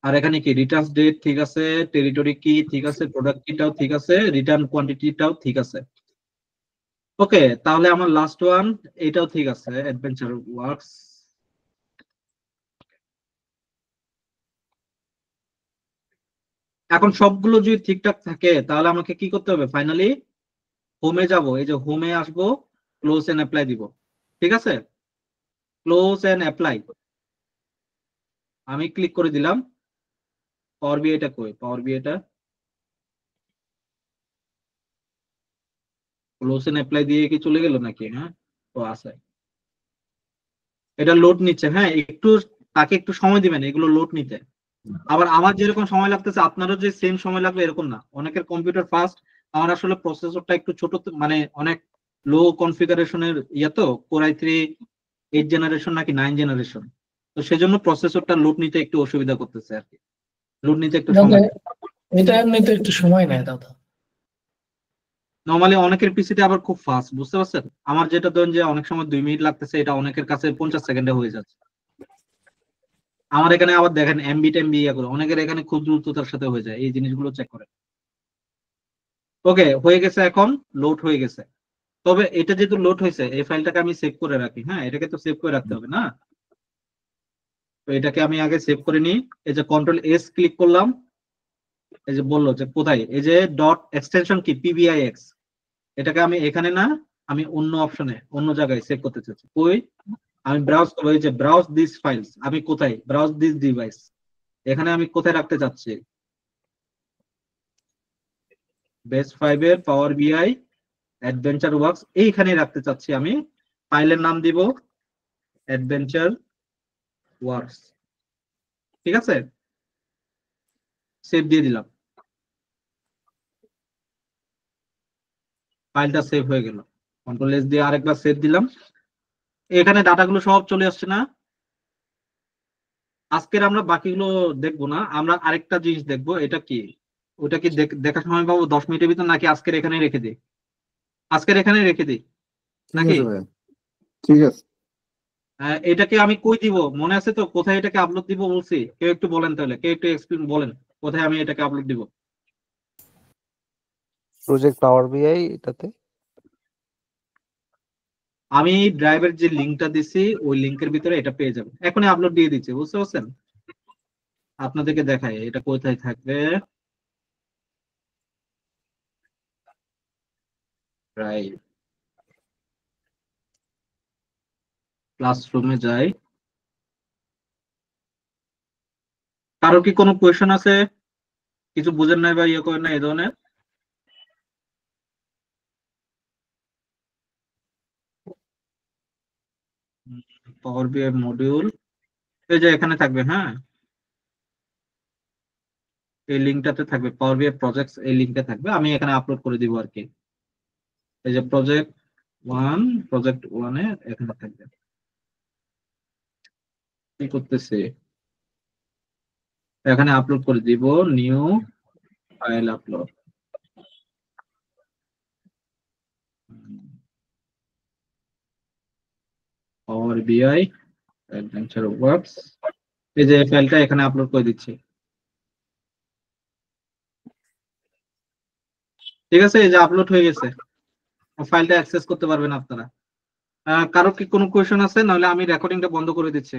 আর এখানে কি রিটার্ন ডেট ঠিক আছে, টেরিটরি কি ঠিক আছে, প্রোডাক্ট কিটাও ঠিক আছে, রিটার্ন কোয়ান্টিটিটাও ঠিক আছে। ওকে, তাহলে আমার লাস্ট ওয়ান এটাও ঠিক আছে, অ্যাডভেঞ্চার ওয়ার্কস। এখন সবগুলো যদি ঠিকঠাক থাকে তাহলে আমাকে কি করতে হবে, ফাইনালি হোমে যাব, এই যে হোমে আসবো, ক্লোজ এন্ড অ্যাপ্লাই দিব। ঠিক আছে, ক্লোজ এন্ড অ্যাপ্লাই আমি ক্লিক করে দিলাম। পাওয়ার বিআইটা কই, পাওয়ার বিআইটা ক্লোজ এন্ড অ্যাপ্লাই দিয়ে কি চলে গেল নাকি? হ্যাঁ, তো আছে, এটা লোড নিচ্ছে। হ্যাঁ, একটু তাকে একটু সময় দিবেন এগুলো লোড নিতে। আবার আমার যেরকম সময় লাগতেছে আপনারও যে সেম সময় লাগবে এরকম না, অনেকের কম্পিউটার ফাস্ট, আমার আসলে প্রসেসরটা একটু ছোট, মানে অনেক লো কনফিগারেশনের ইয়া তো, কোর i3 8 জেনারেশন নাকি 9 জেনারেশন, তো সেজন্য প্রসেসরটা লোড নিতে একটু অসুবিধা করতেছে আর কি, লোড নিতে একটু সময়। এটা এমনিতে একটু সময় নেয় দাদা। নরমালি অনেকের পিসিতে আবার খুব ফাস্ট, বুঝতে পারছেন? আমার যেটা ধরেন যে অনেক সময় 2 মিনিট লাগতেছে, এটা অনেকের কাছে 50 সেকেন্ডে হয়ে যাচ্ছে। আমার এখানে আবার দেখেন এমবি টেমবি ইয়া করে, অনেকের এখানে খুব দ্রুততার সাথে হয়ে যায়, এই জিনিসগুলো চেক করে। ওকে, হয়ে গেছে, এখন লোড হয়ে গেছে। তবে এটা যেহেতু লোড হয়েছে, এই ফাইলটাকে আমি সেভ করে রাখি। হ্যাঁ, এটাকে তো সেভ করে রাখতে হবে না? তো এটাকে আমি আগে সেভ করে নিই। এই যে কন্ট্রোল এস ক্লিক করলাম, এই যে বললো যে কোথায়, এই যে ডট এক্সটেনশন কি PBIX, এটাকে আমি এখানে না, আমি অন্য অপশনে অন্য জায়গায় সেভ করতে চাচ্ছি। ওই আমি ব্রাউজ করবো, এই যে ব্রাউজ দিস ফাইলস, আমি কোথায় ব্রাউজ দিস ডিভাইস, এখানে আমি কোথায় রাখতে চাচ্ছি, বেস 5 এর পাওয়ার বিআই অ্যাডভেঞ্চার ওয়ার্কস এইখানে রাখতে চাচ্ছি আমি। ফাইলের নাম দিব অ্যাডভেঞ্চার ওয়ার্কস। ঠিক আছে, সেভ দিয়ে দিলাম, ফাইলটা সেভ হয়ে গেল। কন্ট্রোল এস দিয়ে আরেকবার সেভ দিলাম, এখানে ডাটাগুলো সব চলে আসছে না? আজকের আমরা বাকিগুলো দেখবো না, আমরা আরেকটা জিনিস দেখবো। এটা কি, ওটা কি দেখার সময় পাবো 10 মিনিটের ভিতর, নাকি আজকের এখানে রেখে দিই? আজকের এখানে রেখে দিই নাকি? ঠিক আছে। এটাকে আমি কই দিব মনে আছে তো, কোথায় এটাকে আপলোড দিব বলছি? কেউ একটু বলেন তাহলে, কেউ একটু এক্সপ্লেন বলেন কোথায় আমি এটাকে আপলোড দিব। প্রজেক্ট পাওয়ার বিআই এটাতে আমি ড্রাইভের যে লিংকটা দিছি ওই লিংকের ভিতরে এটা পেয়ে যাবেন, এখনই আপলোড দিয়ে দিচ্ছি, বুঝতে পারছেন? আপনাদেরকে দেখাই এটা কোথায় থাকবে। ড্রাইভ, ক্লাসরুমে যাই। কারো কি কোনো কোয়েশ্চেন আছে, কিছু বুঝেন নাই বা ইয়ে করেন না এই ধরনের? পাওয়ার বিআই মডিউল এই যে এখানে থাকবে। হ্যাঁ, এই লিংকটাতে থাকবে, পাওয়ার বিআই প্রজেক্টস এই লিংকটা থাকবে, আমি এখানে আপলোড করে দিব আর কি। এই যে প্রজেক্ট 1 এ এখানে থাকবে। কি করতেছে, এখানে আপলোড করে দিব, নিউ ফাইল আপলোড। পাওয়ার বিআই অ্যাডভেঞ্চার ওয়ার্কস, এই যে ফাইলটা এখানে আপলোড করে দিচ্ছি। ঠিক আছে, এই যে আপলোড হয়ে গেছে, ফাইলটা অ্যাক্সেস করতে পারবেন আপনারা। কারো কি কোনো কোয়েশ্চেন আছে? নাহলে আমি রেকর্ডিংটা বন্ধ করে দিচ্ছি।